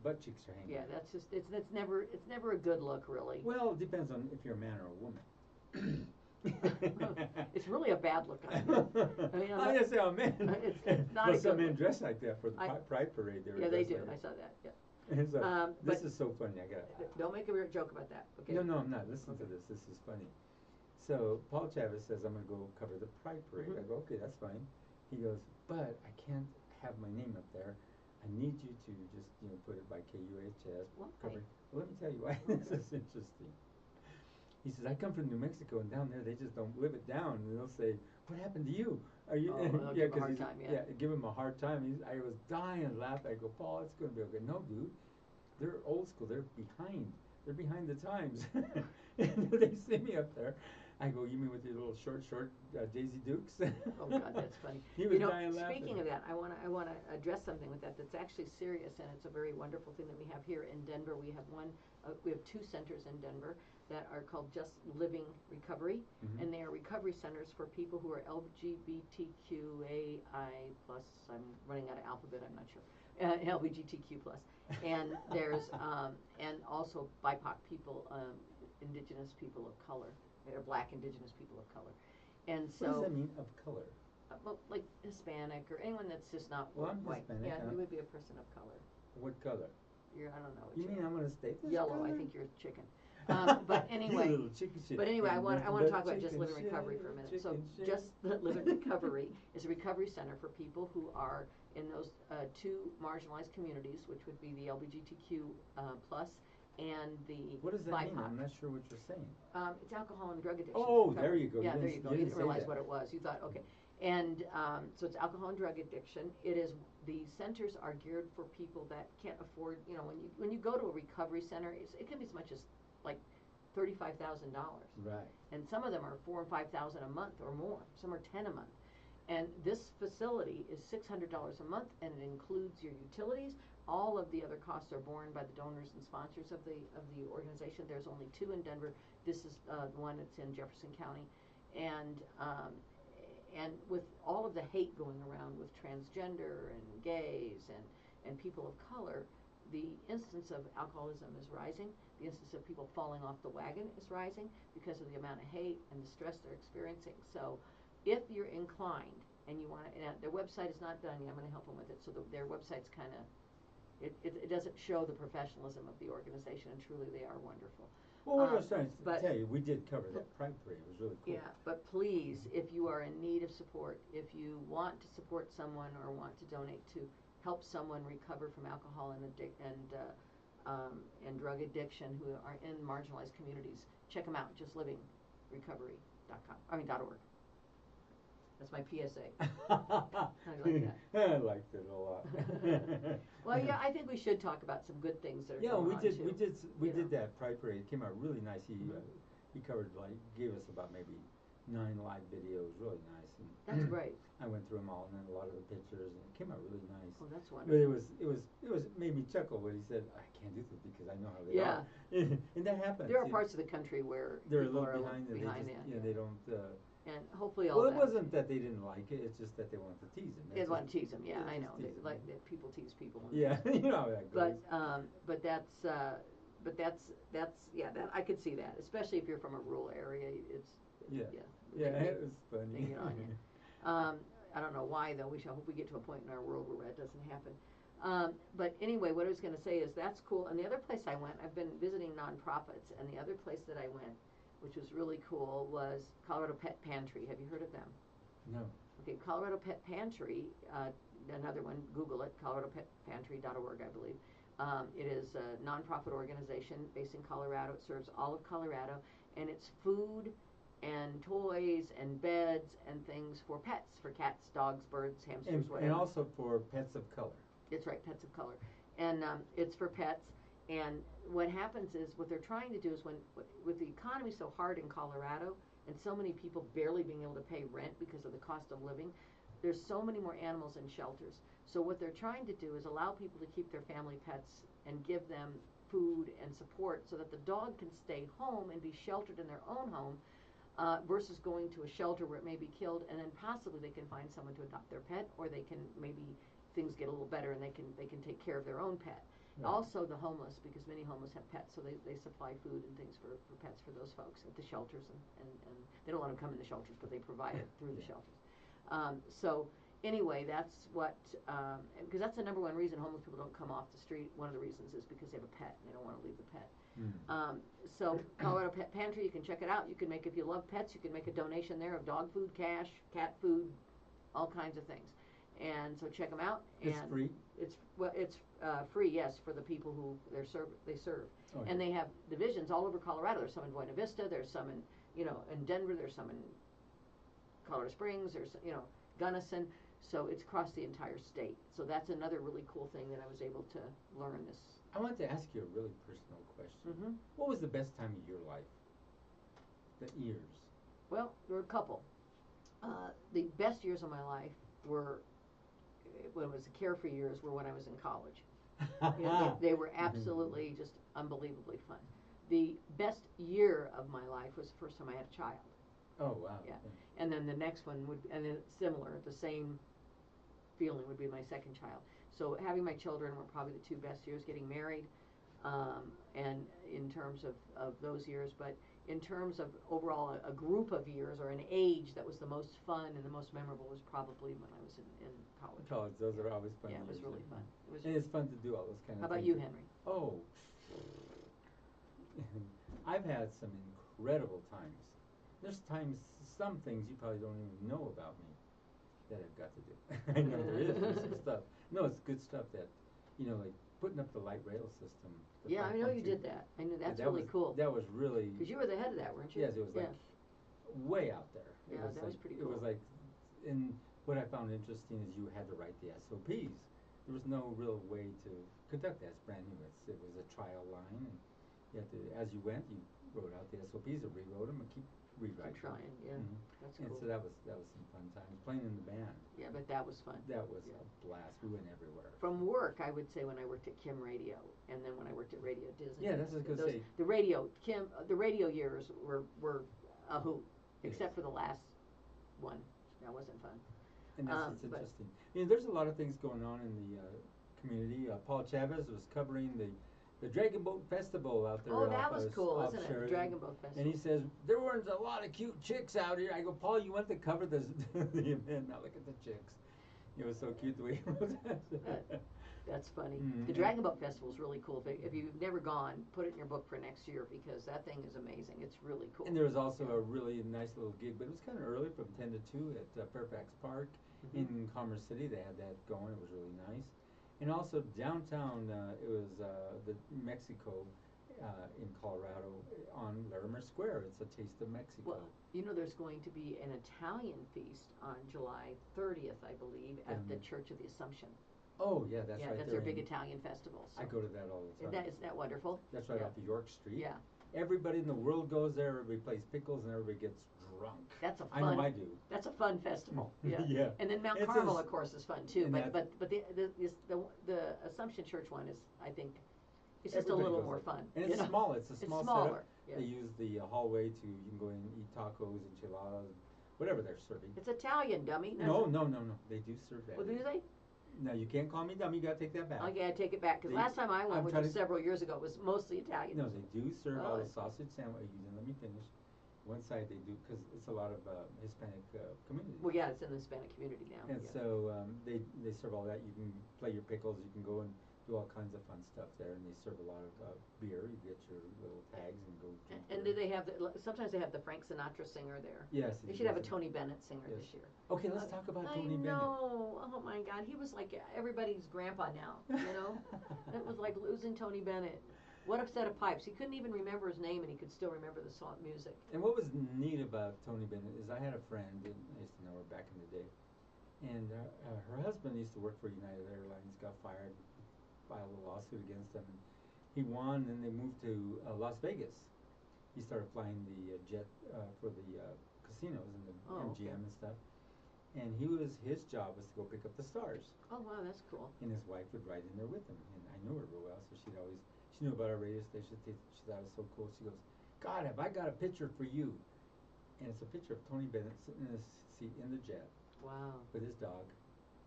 butt cheeks are hanging. Yeah, that's just it's never a good look, really. Well, it depends on if you're a man or a woman. It's really a bad look. I didn't say I'm a man. It's not but some men dress like that for the Pride Parade. They do. I saw that. Yeah. So, this is so funny. Don't make a weird joke about that. Okay. No, I'm not. Listen to this. This is funny. So Paul Chavez says, I'm going to go cover the Pride Parade. I go, okay, that's fine. He goes, but I can't have my name up there. I need you to just put it by KUHS. Cover. Well, let me tell you why this is interesting. He says, I come from New Mexico, and down there they just don't live it down. And they'll say, what happened to you? Are you? Give him a hard time, give him a hard time. I was dying laughing. I go, Paul, it's going to be okay. No, dude, they're old school. They're behind. They're behind the times. And they see me up there. I go, you mean with your little short Daisy Dukes? Oh God, that's funny. He was dying laughing. Speaking of that, I want to address something with that that's actually serious, and it's a very wonderful thing that we have here in Denver. We have we have 2 centers in Denver that are called Just Living Recovery, and they are recovery centers for people who are LGBTQAI+. I'm running out of alphabet. I'm not sure. LGBTQ+, and there's and also BIPOC people, Indigenous people of color. Or Black Indigenous people of color, and so. What does that mean, of color? Well, like Hispanic or anyone that's just not white. Hispanic. Yeah, you would be a person of color. What color? I don't know. You mean I'm gonna state this? Yellow. Color? I think you're a chicken. But anyway. You little chicken shit. But anyway, I want to talk about Just Chicken Living Recovery for a minute. So shit. Just Living Recovery is a recovery center for people who are in those 2 marginalized communities, which would be the LGBTQ plus. And the what does that BIPOC. mean? I'm not sure what you're saying. It's alcohol and drug addiction. Oh, there you go. Yeah, there you go. You didn't realize that. what it was. You thought, okay. And so it's alcohol and drug addiction. The centers are geared for people that can't afford, when you go to a recovery center, it can be as much as like $35,000. Right. And some of them are $4,000 and $5,000 a month or more. Some are $10,000 a month. And this facility is $600 a month, and it includes your utilities. All of the other costs are borne by the donors and sponsors of the organization. There's only 2 in Denver. This is the one that's in Jefferson County, and and with all of the hate going around with transgender and gays and people of color, the instance of alcoholism is rising. The instance of people falling off the wagon is rising because of the amount of hate and the stress they're experiencing. So if you're inclined and you want to, and their website is not done yet, I'm going to help them with it. So their website's kind of, it doesn't show the professionalism of the organization, and truly they are wonderful. Well, what I was trying to tell you, we did cover that Pride Parade. It was really cool. Yeah, but please, if you are in need of support, if you want to support someone or want to donate to help someone recover from alcohol and drug addiction who are in marginalized communities, check them out. JustLivingRecovery.org. That's my PSA. I like that. I liked it a lot. Well, yeah, I think we should talk about some good things that are going on too. We did that Pride Parade. It came out really nice. He covered, gave us about maybe 9 live videos, really nice. And that's great. I went through them all, and then a lot of the pictures, and it came out really nice. Oh, that's wonderful. But it made me chuckle when he said, "I can't do this because I know how they are." And that happens. There are parts of the country where they're people a little are behind. They don't. And hopefully all well, that. Well, it wasn't that they didn't like it. It's just that they wanted to tease him. They want to tease him. Yeah, I know. People tease people. Yeah, you know how that goes. But that's that I could see that, especially if you're from a rural area. It's it was funny. On you. I don't know why though. I hope we get to a point in our world where that doesn't happen. But anyway, what I was going to say is that's cool. And the other place I went, I've been visiting nonprofits, and the other place that I went, which was really cool, was Colorado Pet Pantry. Have you heard of them? No. Okay, Colorado Pet Pantry, another one, Google it, coloradopetpantry.org, I believe. It is a nonprofit organization based in Colorado. It serves all of Colorado, and it's food and toys and beds and things for pets, for cats, dogs, birds, hamsters, whatever. And also for pets of color. That's right, pets of color. And it's for pets. And what happens is, what they're trying to do is, with the economy so hard in Colorado and so many people barely being able to pay rent because of the cost of living, there's so many more animals in shelters. So what they're trying to do is allow people to keep their family pets and give them food and support so that the dog can stay home and be sheltered in their own home, versus going to a shelter where it may be killed, and then possibly they can find someone to adopt their pet, or they can, maybe things get a little better and they can take care of their own pet. Right. Also the homeless, because many homeless have pets, so they supply food and things for pets for those folks at the shelters, and they don't let them come in the shelters, but they provide it through the shelters. So anyway, that's what, because that's the number one reason homeless people don't come off the street. One of the reasons is because they have a pet and they don't want to leave the pet. So Colorado Pet Pantry, you can check it out. You can make, if you love pets, you can make a donation there of dog food, cash, cat food, all kinds of things. And so check them out. It's free? It's free, yes, for the people who they serve. Oh, and they have divisions all over Colorado. There's some in Buena Vista, there's some in Denver, there's some in Colorado Springs, there's Gunnison. So it's across the entire state. So that's another really cool thing that I was able to learn this. I want to ask you a really personal question. What was the best time of your life? The years? Well, there were a couple. The best years of my life were, when it was the carefree years, were when I was in college. They were absolutely just unbelievably fun. The best year of my life was the first time I had a child. Oh, wow. Yeah. And then the next one and then similar, the same feeling would be my second child. So having my children were probably the two best years. Getting married, and in terms of those years, but in terms of overall a group of years or an age that was the most fun and the most memorable was probably when I was in college. College, those are always fun. Yeah, it was really fun. And it's fun to do all those kind of things. How about you, Henry? Oh, I've had some incredible times. There's some things you probably don't even know about me that I've got to do. I know there's some stuff. No, it's good stuff that, like putting up the light rail system. Yeah, I know you did that. I know that's really cool. That was really. Because you were the head of that, weren't you? Yes, it was like way out there. Yeah, that was pretty cool. It was like, and what I found interesting is you had to write the SOPs. There was no real way to conduct that. It's brand new. It was a trial line, and you had to, as you went, you wrote out the SOPs or rewrote them and keep rewriting. Keep trying, yeah. That's cool. And so that was some fun times playing in the band. Yeah, but that was fun. That was a blast. We went everywhere. From work, I would say when I worked at Kim Radio, and then when I worked at Radio Disney. Yeah, that's what I was going to say. The radio years were a hoot, except for the last one. That wasn't fun. And that's it's But interesting. You know, there's a lot of things going on in the community. Paul Chavez was covering the Dragon Boat Festival out there. oh, that was cool, off wasn't it? The Sheridan. Dragon Boat Festival. And he says there weren't a lot of cute chicks out here. I go, Paul, you went to cover the the event. Now look at the chicks. It was so cute the way he wrote that. That's funny. Mm-hmm. The Dragon Boat Festival is really cool. If you've never gone, put it in your book for next year because that thing is amazing. It's really cool. And there was also a really nice little gig, but it was kind of early from 10 to 2 at Fairfax Park in Commerce City. They had that going. It was really nice. And also downtown, it was the Mexico in Colorado on Larimer Square. It's a taste of Mexico. Well, you know, there's going to be an Italian feast on July 30th, I believe, at the Church of the Assumption. Oh, yeah, that's right. That's their big Italian festival. So. I go to that all the time. Isn't that wonderful? That's right off of York Street. Yeah. Everybody in the world goes there. Everybody plays pickles, and everybody gets drunk. That's a fun. I know I do. That's a fun festival. Yeah. Yeah. And then Mount Carmel, of course, is fun too. But the Assumption Church one is, I think, it's just a little more fun. And it's small. It's a small smaller. setup. Yeah. They use the hallway to you can go in and eat tacos, enchiladas, whatever they're serving. It's Italian, dummy. No. They do serve that. Well, do they? No, you can't call me dumb. You gotta take that back. Okay, I take it back because last time I went, which was several years ago, was mostly Italian. No, they do serve all the sausage sandwich. You didn't let me finish. One side they do because it's a lot of Hispanic community. Well, yeah, it's in the Hispanic community now. And so they serve all that. You can play your pickles. You can go and do all kinds of fun stuff there. And they serve a lot of beer. You get your little tags and go. And do they have sometimes they have the Frank Sinatra singer there? Yes. They should have a Tony Bennett singer this year. Okay, let's talk about Tony Bennett. I know. Oh my God, he was like everybody's grandpa now. You know, it was like losing Tony Bennett. What a set of pipes. He couldn't even remember his name, and he could still remember the song music. And what was neat about Tony Bennett is I had a friend, and I used to know her back in the day, and her husband used to work for United Airlines, got fired, filed a lawsuit against him, and he won, and they moved to Las Vegas. He started flying the jet for the casinos and the MGM and stuff. And his job was to go pick up the stars. Oh, wow, that's cool. And his wife would ride in there with him, and I knew her real well, so she knew about our radio station. She thought it was so cool. She goes, God, have I got a picture for you? And it's a picture of Tony Bennett sitting in his seat in the jet. Wow. With his dog.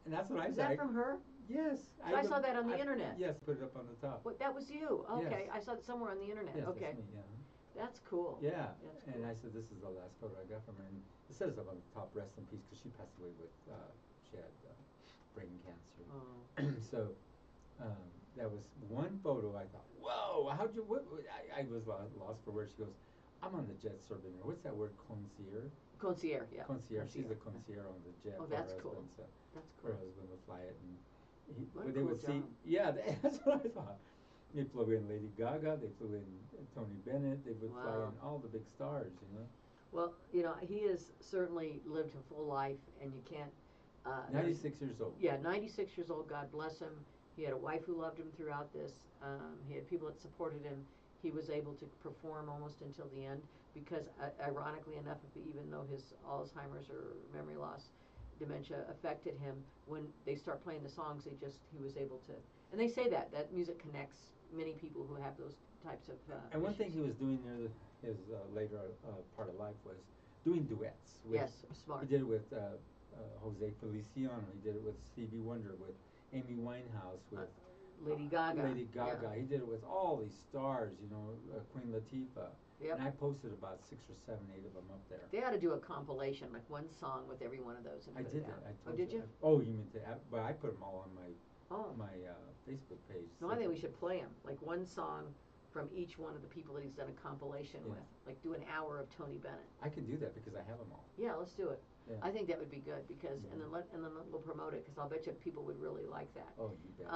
And that's what I Is said. that from her? Yes. So I saw that on the internet. Yes, put it up on the top. What, that was you? Okay, yes. I saw it somewhere on the internet. Yes, okay. That's me, yeah. That's cool. Yeah. That's cool. And I said, this is the last photo I got from her. And it says up on the top, rest in peace, because she passed away with, she had brain cancer. Oh. So that was one photo. I thought, whoa, how'd you, I was lost for words. She goes, I'm on the jet serving her. What's that word, concierge? Concierge, yeah. Concierge. She's a concierge on the jet. Oh, that's cool. So that's cool. her husband would fly it, and they would see. Yeah, that's what I thought. They flew in Lady Gaga. They flew in Tony Bennett. They would fly in all the big stars, you know. Well, you know, he has certainly lived a full life, and you can't. 96 years old. Yeah, 96 years old. God bless him. He had a wife who loved him throughout this. He had people that supported him. He was able to perform almost until the end because, ironically enough, even though his Alzheimer's or memory loss, dementia affected him, when they start playing the songs, he was able to. And they say that music connects many people who have those types of. And one thing he was doing near his later part of life was doing duets. Yes, smart. He did it with Jose Feliciano. He did it with Stevie Wonder, with Amy Winehouse, with Lady Gaga. Yeah. He did it with all these stars, you know, Queen Latifah. Yep. And I posted about 6 or 7, 8 of them up there. They ought to do a compilation, like one song with every one of those. And I put did it out. that. Oh, did you? You mean but I put them all on my Facebook page. No, I think we should play them, like one song from each one of the people that he's done a compilation with. Like do an hour of Tony Bennett. I can do that because I have them all. Yeah, let's do it. Yeah. I think that would be good because, and then we'll promote it because I'll bet you people would really like that. Oh, you bet.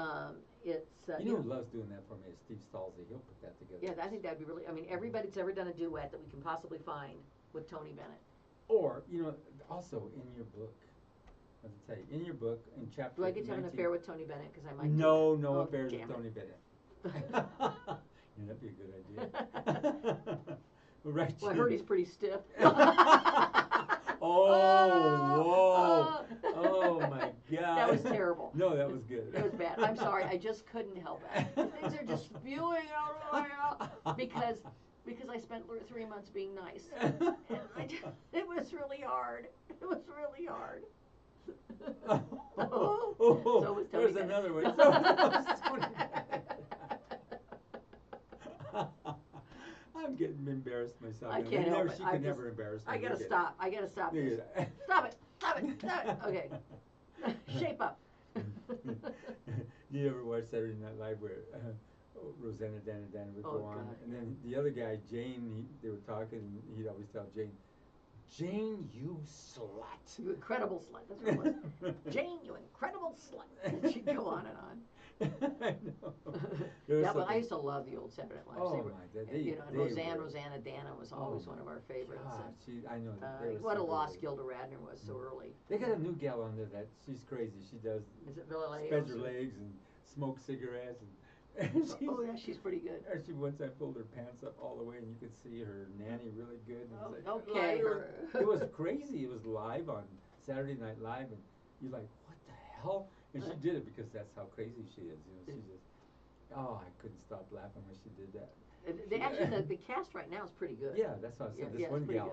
It's you know who loves doing that for me is Steve Stalsey. He'll put that together. Yeah, I think that'd be really. I mean, everybody that's ever done a duet that we can possibly find with Tony Bennett. Or also in your book. I have to tell you, in your book, in chapter. Do I get to have an affair with Tony Bennett? Because I might. No affairs with damn it. Tony Bennett. Yeah, that'd be a good idea. Right. Well, I heard he's pretty stiff. Oh my God. That was terrible. No, that was good. It was bad. I'm sorry. I just couldn't help it. Things are just spewing out because because I spent 3 months being nice. And it was really hard. It was really hard. So was Tony there's Bennett. another one. So was Tony Bennett. I'm getting embarrassed myself. I can't help it. She could never embarrass me. I gotta stop. I gotta stop this. Yeah. Stop it. Stop it. Stop it. Okay. Shape up. Do you ever watch Saturday Night Live where Rosanna Dan would go on, God, and then the other guy Jane, they were talking, and he'd always tell Jane, "Jane, you slut." You incredible slut. That's what it was. Jane, you incredible slut. And she'd go on and on. I know. Yeah, but I used to love the old Saturday Night Live. Oh They were, my God, you know, and Rosanna Dana was always one of our favorites. God, I know that. What a loss Gilda Radner was so early. They got a new gal on there that she's crazy. She does. Is it Villa spreads her legs and smokes cigarettes and oh yeah, she's pretty good. She one time pulled her pants up all the way and you could see her nanny really good. And Oh, okay. It was crazy. It was live on Saturday Night Live, and you're like, what the hell? And she did it because that's how crazy she is. You know, she just, oh, I couldn't stop laughing when she did that. Actually, the cast right now is pretty good. Yeah, that's what I said. Yeah, This one gal,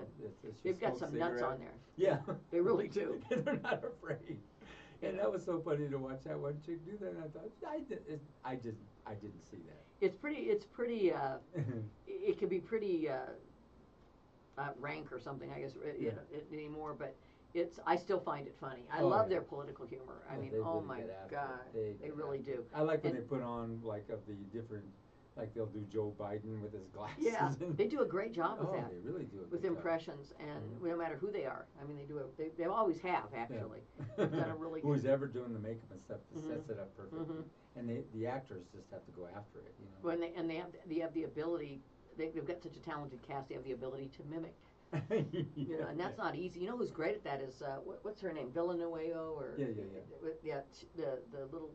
they've got some nuts on there. Yeah, they really do. They're not afraid. And that was so funny to watch that one chick do that. And I thought, I didn't see that. It's pretty. It can be pretty rank or something, I guess, you know, anymore. But I still find it funny. I love their political humor. I mean, oh my God, they really do. I like when they put on like of the different, like they'll do Joe Biden with his glasses. Yeah, they do a great job with that. They really do. With impressions, and no matter who they are. I mean, they always have actually. They've done a really good. Who's ever doing the makeup and stuff sets it up perfectly. And the actors just have to go after it, you know. When they have the ability. They've got such a talented cast. They have the ability to mimic. You know, and that's not easy. You know who's great at that is what's her name, Villanueva or the little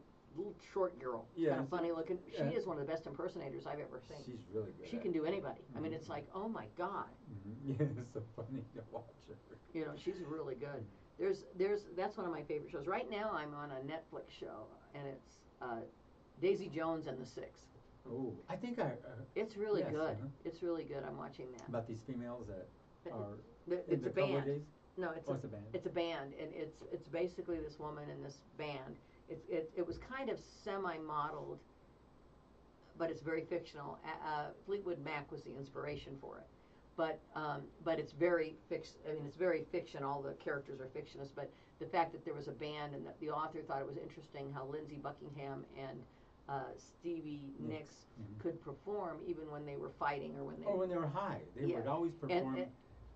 short girl. Yeah, kind of funny looking. She is one of the best impersonators I've ever seen. She's really good. She can do anybody. I mean, it's like, oh my God. Yeah, it's so funny to watch her. You know, she's really good. That's one of my favorite shows. Right now, I'm on a Netflix show, and it's Daisy Jones and the Six. Oh, I think It's really good. It's really good. I'm watching that. About these females that are it's a band. Days? No, it's a band. It's a band, and it's basically this woman in this band. It was kind of semi-modeled, but it's very fictional. Fleetwood Mac was the inspiration for it, but it's very it's very fiction. All the characters are fictionist, but the fact that there was a band and that the author thought it was interesting how Lindsey Buckingham and Stevie Nicks could perform even when they were fighting or when they were high. They would always perform.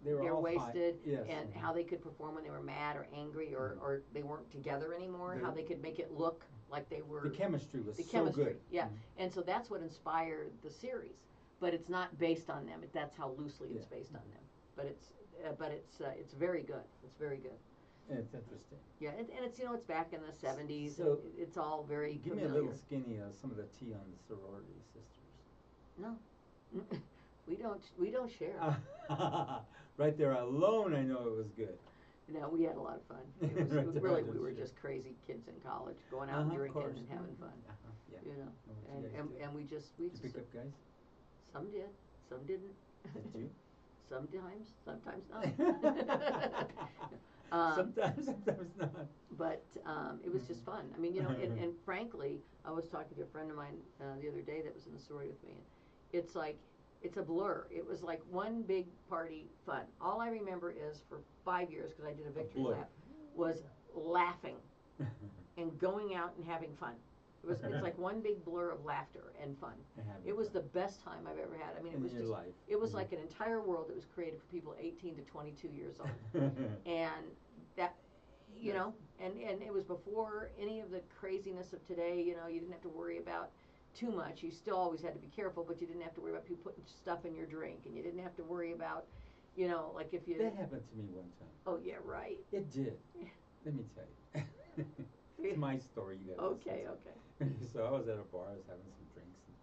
They were all wasted, yes. And how they could perform when they were mad or angry or they weren't together anymore. How they could make it look like they were. The chemistry was so good. Yeah, Mm-hmm. and so that's what inspired the series. But it's not based on them. That's how loosely it's based on them. But it's very good. It's very good. It's interesting. Yeah, and it's it's back in the 70s. So it's all very give familiar. me a little skinny some of the tea on the sorority sisters. No, we don't share. Right there alone, I know it was good. No, we had a lot of fun. It was really we were just crazy kids in college, going out and drinking and having fun. Yeah. You know, Oh, and we just pick up guys. Some did, some didn't. Did you? Sometimes not. Sometimes not. But it was just fun. I mean, and frankly, I was talking to a friend of mine the other day that was in the sorority with me. And it's like, it's a blur. It was like one big party fun. All I remember is for 5 years, because I did a victory lap, was laughing and going out and having fun. It's like one big blur of laughter and fun. It was the best time I've ever had. I mean, it was like an entire world that was created for people 18 to 22 years old. And that, and it was before any of the craziness of today. You didn't have to worry about too much. You still always had to be careful, but you didn't have to worry about people putting stuff in your drink, and you didn't have to worry about, like if you. That happened to me one time. Oh yeah, right. It did. Let me tell you. It's my story. You gotta Okay. So I was at a bar. I was having some drinks, and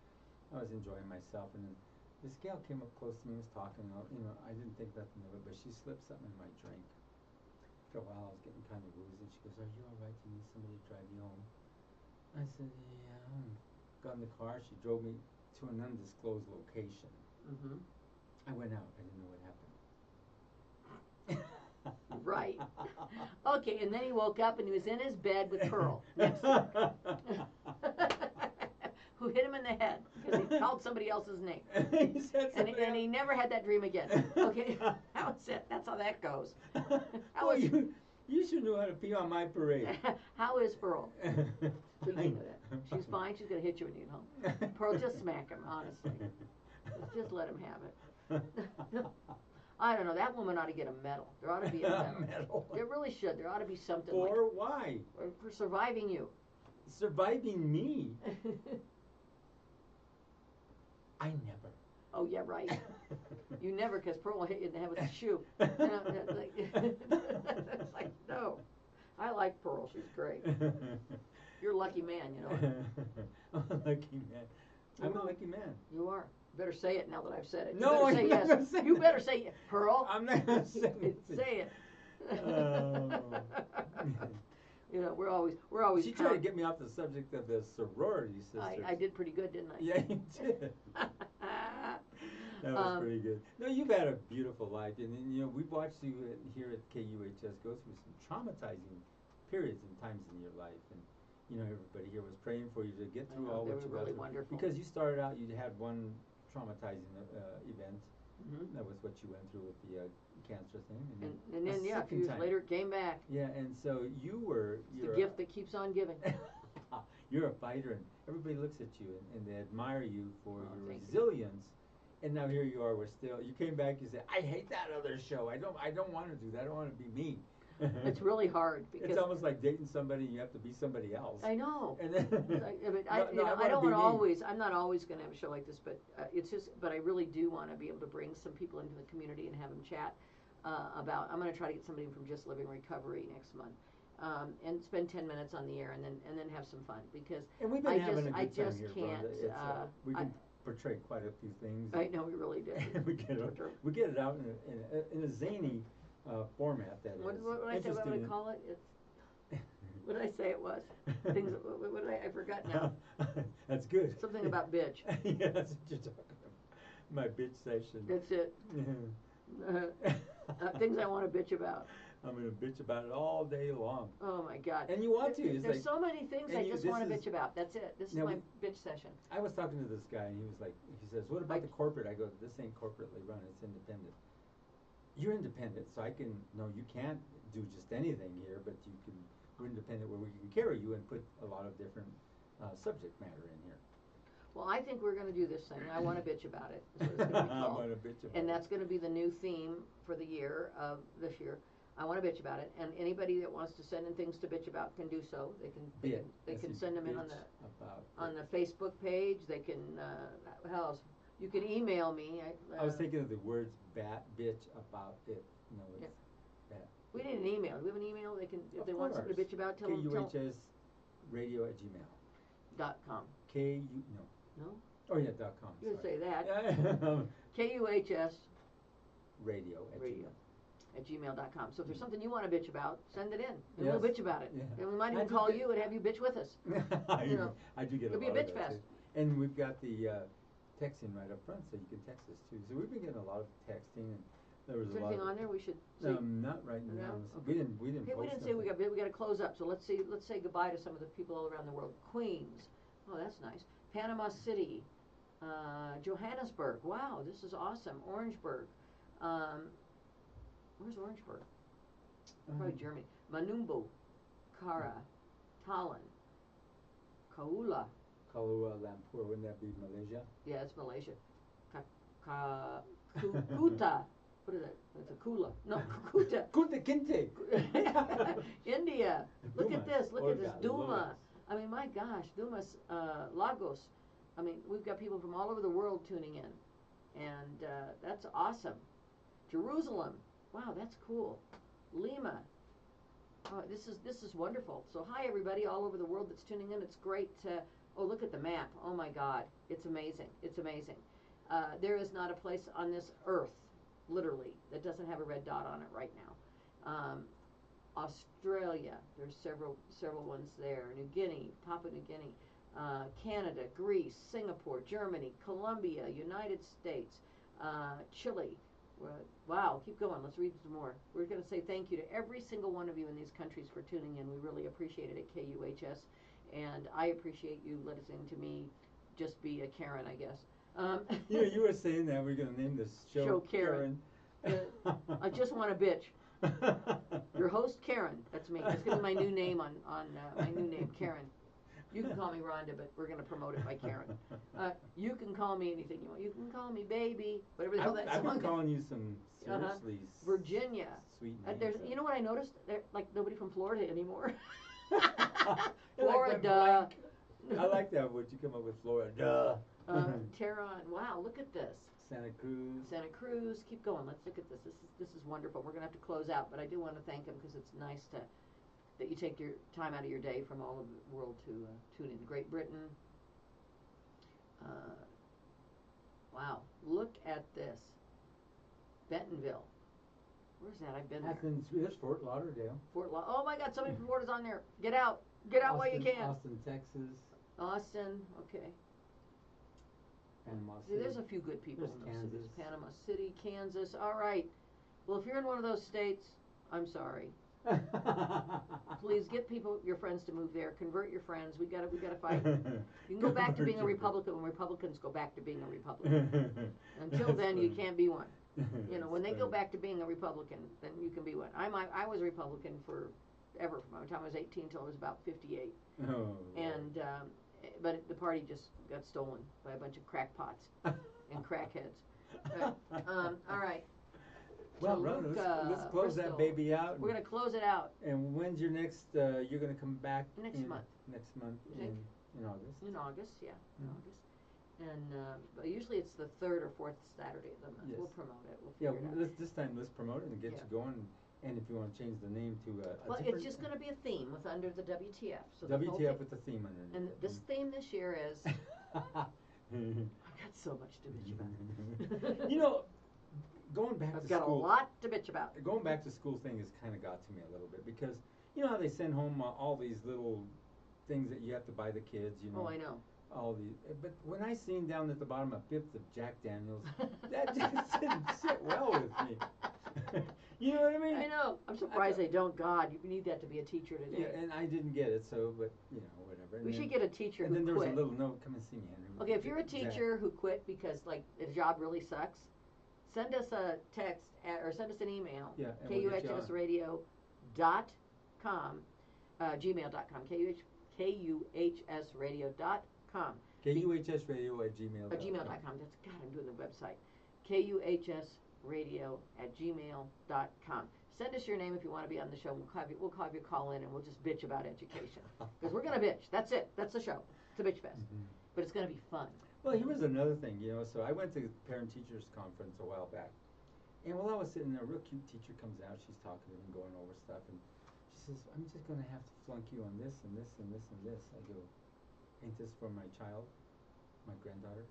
I was enjoying myself. And then this gal came up close to me and was talking. I didn't think nothing of it, but she slipped something in my drink. After a while, I was getting kind of woozy. She goes, "Are you all right? Do you need somebody to drive you home?" I said, "Yeah." Got in the car. She drove me to an undisclosed location. Mm-hmm. I went out. I didn't know what happened. Right. Okay, and then he woke up and he was in his bed with Pearl next to him. Who hit him in the head because he called somebody else's name. He said And he never had that dream again. Okay, that was it. That's how that goes. Oh, you should know how to pee on my parade. How is Pearl? I Speaking of that, she's fine. She's gonna hit you when you get home. Pearl, just smack him, honestly. Just let him have it. I don't know. That woman ought to get a medal. There ought to be a medal. Medal. There really should. There ought to be something For why? for surviving you. Surviving me? I never. Oh yeah, right. You never, because Pearl will hit you in the head with a shoe. It's like, no. I like Pearl. She's great. You're a lucky man, you know. I'm a lucky man. I'm a lucky man. You are. You better say it now that I've said it. You No, better say I'm not yes. gonna say You that. better say Pearl. I'm not gonna say it. Say it. Oh. You know, we're always She tried to get me off the subject of the sorority sisters. I did pretty good, didn't I? Yeah, you did. That was pretty good. No, you've had a beautiful life, and you know we've watched you here at KUHS go through some traumatizing periods and times in your life, and you know everybody here was praying for you to get through all they what were you got really through. wonderful. Because you started out, you had one traumatizing event. Mm-hmm. That was what you went through with the cancer thing, And then a few years later it came back. Yeah, and so you're the gift that keeps on giving. You're a fighter, and everybody looks at you and they admire you for your thank you. resilience. And now here you are. You came back. You said, "I hate that other show. I don't want to do that. I don't want to be me." It's really hard because it's almost like dating somebody. You have to be somebody else. I know. And then I don't want to me. always. I'm not always going to have a show like this, but it's just. But I really do want to be able to bring some people into the community and have them chat about. I'm going to try to get somebody from Just Living Recovery next month. And spend 10 minutes on the air and then have some fun because and we've been having a good I time just here, can't. we can portray quite a few things. I know we really did. we get it out in a zany format that What is did I say? What would I call it? It's what did I say it was? Things. What did I forgot now. That's good. Something about bitch. Yeah, that's what you're talking about. My bitch session. That's it. Things I want to bitch about. I'm going to bitch about it all day long. Oh my God. And you want to. It's There's like, so many things I just want to bitch about. That's it. This is Now, my bitch session. I was talking to this guy and he was like, he says, what about the corporate? I go, this ain't corporately run, it's independent. You're independent, so you can't do just anything here, but we're independent where we can carry you and put a lot of different subject matter in here. Well, I think we're going to do this thing. I want to bitch about it. Is what it's going to be I called. want to bitch about And it. that's going to be the new theme for the year of this year. I want to bitch about it, and anybody that wants to send in things to bitch about can do so. They can send them in on the Facebook page. They can how else? You can email me. I was thinking of the words bitch about it. No, it's that. We need an email. Do we have an email? They can if Of they want something to course. bitch about. Tell them. KUHSradio@gmail.com. No. Oh yeah, .com. You would say sorry. that. KUHS Radio at Radio. Gmail. At gmail.com. So if there's something you want to bitch about, send it in. And Yes. we'll bitch about it. Yeah. And we might I even do call get- you and have you bitch with us. I know, do get it'll a be a lot of bitch that, fest. too. And we've got the texting right up front, so you can text us too. So we've been getting a lot of texting, and there was Is a there lot. anything on there we should say? Not right now. No? We Okay. didn't. Hey, we post didn't say we nothing. got to close up. So let's say goodbye to some of the people all around the world. Queens. Oh, that's nice. Panama City. Johannesburg. Wow, this is awesome. Orangeburg. Where's Orangeburg? Probably Germany. Manumbu, Kara, Tallinn, Kuala Lumpur, wouldn't that be Malaysia? Yeah, it's Malaysia. Kuta. What is that? It's a Kula. No, Kuta. Kunta Kinte. India. Look at this. Look at this. Olga, Duma. Lourdes. I mean, my gosh. Duma's Lagos. I mean, we've got people from all over the world tuning in. And that's awesome. Jerusalem. Wow, that's cool. Lima. Oh, this is wonderful. So hi everybody all over the world that's tuning in. It's great. Oh, look at the map. Oh my God, it's amazing. It's amazing. There is not a place on this earth, literally, that doesn't have a red dot on it right now. Australia, there's several ones there. New Guinea, Papua New Guinea, Canada, Greece, Singapore, Germany, Colombia, United States, Chile. Wow, keep going. Let's read some more. We're going to say thank you to every single one of you in these countries for tuning in. We really appreciate it at KUHS, and I appreciate you listening to me just be a Karen, I guess. You were saying that we're going to name this show Karen. I just want to bitch. Your host, Karen. That's me. That's going to be my new name my new name, Karen. You can call me Rhonda, but we're going to promote it by Karen. You can call me anything you want. You can call me baby. Whatever the hell that I've song been calling you some seriously Virginia. Sweet names. You know what I noticed? There's like nobody from Florida anymore. Florida. I like that. Would you come up with Florida? Tehran. Wow, look at this. Santa Cruz. Santa Cruz. Keep going. Let's look at this. This is wonderful. We're going to have to close out, but I do want to thank him because it's nice that you take your time out of your day from all over the world to tune in. Great Britain. Wow, look at this. Bentonville. Where's that? I've been Athens. There's Fort Lauderdale. Oh my God, somebody from Florida's on there. Get out. Get out while you can. Austin, Texas. Austin, okay. Panama See, City. there's a few good people in those Kansas. cities. Panama City, Kansas. All right. Well, if you're in one of those states, I'm sorry. Please get your friends to move there. Convert your friends. We gotta fight. You can go back to being a Republican when Republicans go back to being a Republican. Until then, you can't be one. You know, when they go back to being a Republican, then you can be one. I was a Republican forever, from the time I was 18 until I was about 58. Oh. And but the party just got stolen by a bunch of crackpots and crackheads. All right. Well, Rhonda, let's close that baby out. We're going to close it out. And when's your next, you're going to come back? Next month. Next month in August? In August, yeah. In August. And usually it's the third or fourth Saturday of the month. Yes. We'll promote it. We'll figure it out. This time let's promote it and get you going. And if you want to change the name to well, it's just going to be a theme under the WTF. So WTF with the theme underneath. And this theme this year is I've got so much to bitch about. You know, going back I've to got school, a lot to bitch about. Going back to school thing has kind of got to me a little bit because you know how they send home all these little things that you have to buy the kids. You know. Oh, I know. All these, but when I seen down at the bottom a fifth of Jack Daniels, that just didn't sit well with me. You know what I mean? I know. I'm surprised they don't. God, you need that to be a teacher today. Yeah, and I didn't get it, so but you know whatever. And we should get a teacher who quit. And then there was quit. a little note, come and see me, Henry. Okay, if you're a teacher who quit because like the job really sucks, send us a text or send us an email. Yeah, KUHSradio.com, gmail.com, KUHSradio.com. KUHSradio@gmail.com. Gmail.com. That's God. I'm doing the website. KUHSradio@gmail.com. Send us your name if you want to be on the show. We'll have you call in and we'll just bitch about education because we're gonna bitch. That's it. That's the show. It's a bitch fest, but it's gonna be fun. Well, here was another thing, you know. So I went to the parent teachers conference a while back, and while I was sitting there, a real cute teacher comes out. She's talking to me and going over stuff, and she says, "I'm just gonna have to flunk you on this and this and this and this." I go, "Ain't this for my child, my granddaughter?"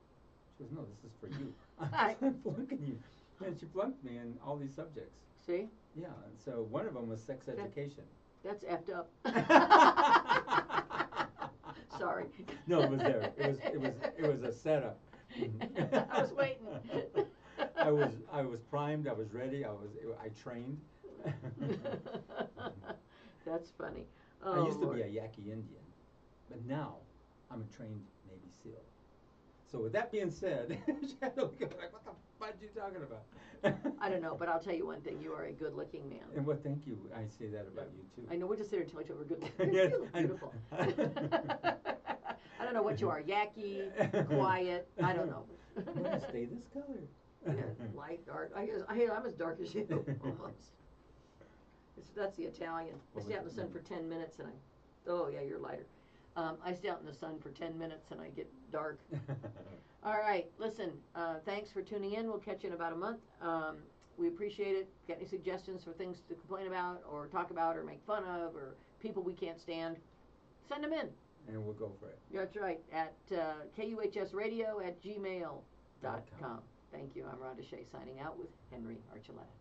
She goes, "No, this is for you." I'm flunking you, and she flunked me in all these subjects. See? Yeah, and so one of them was sex education. That's effed up. Sorry. No, it was there. It was a setup. I was waiting. I was primed. I was ready. I trained. That's funny. I used to be a Yaqui Indian, but now I'm a trained Navy SEAL. So with that being said, Shadow goes like, "What the fudge are you talking about?" I don't know, but I'll tell you one thing: you are a good-looking man. And well, thank you. I say that about you too. I know. We just sit here and tell each other we're good-looking. You look beautiful. I don't know what you are: Yaqui, quiet. I don't know. I'm gonna stay this color. Light, dark. I'm as dark as you, almost. That's the Italian. I stay out in the sun for 10 minutes and oh yeah, you're lighter. I stay out in the sun for 10 minutes and I get dark. All right, listen, thanks for tuning in. We'll catch you in about a month. We appreciate it. Got any suggestions for things to complain about or talk about or make fun of or people we can't stand? Send them in. And we'll go for it. That's right, at KUHSradio@gmail.com. Thank you. I'm Rhonda Shea signing out with Henry Archuleta.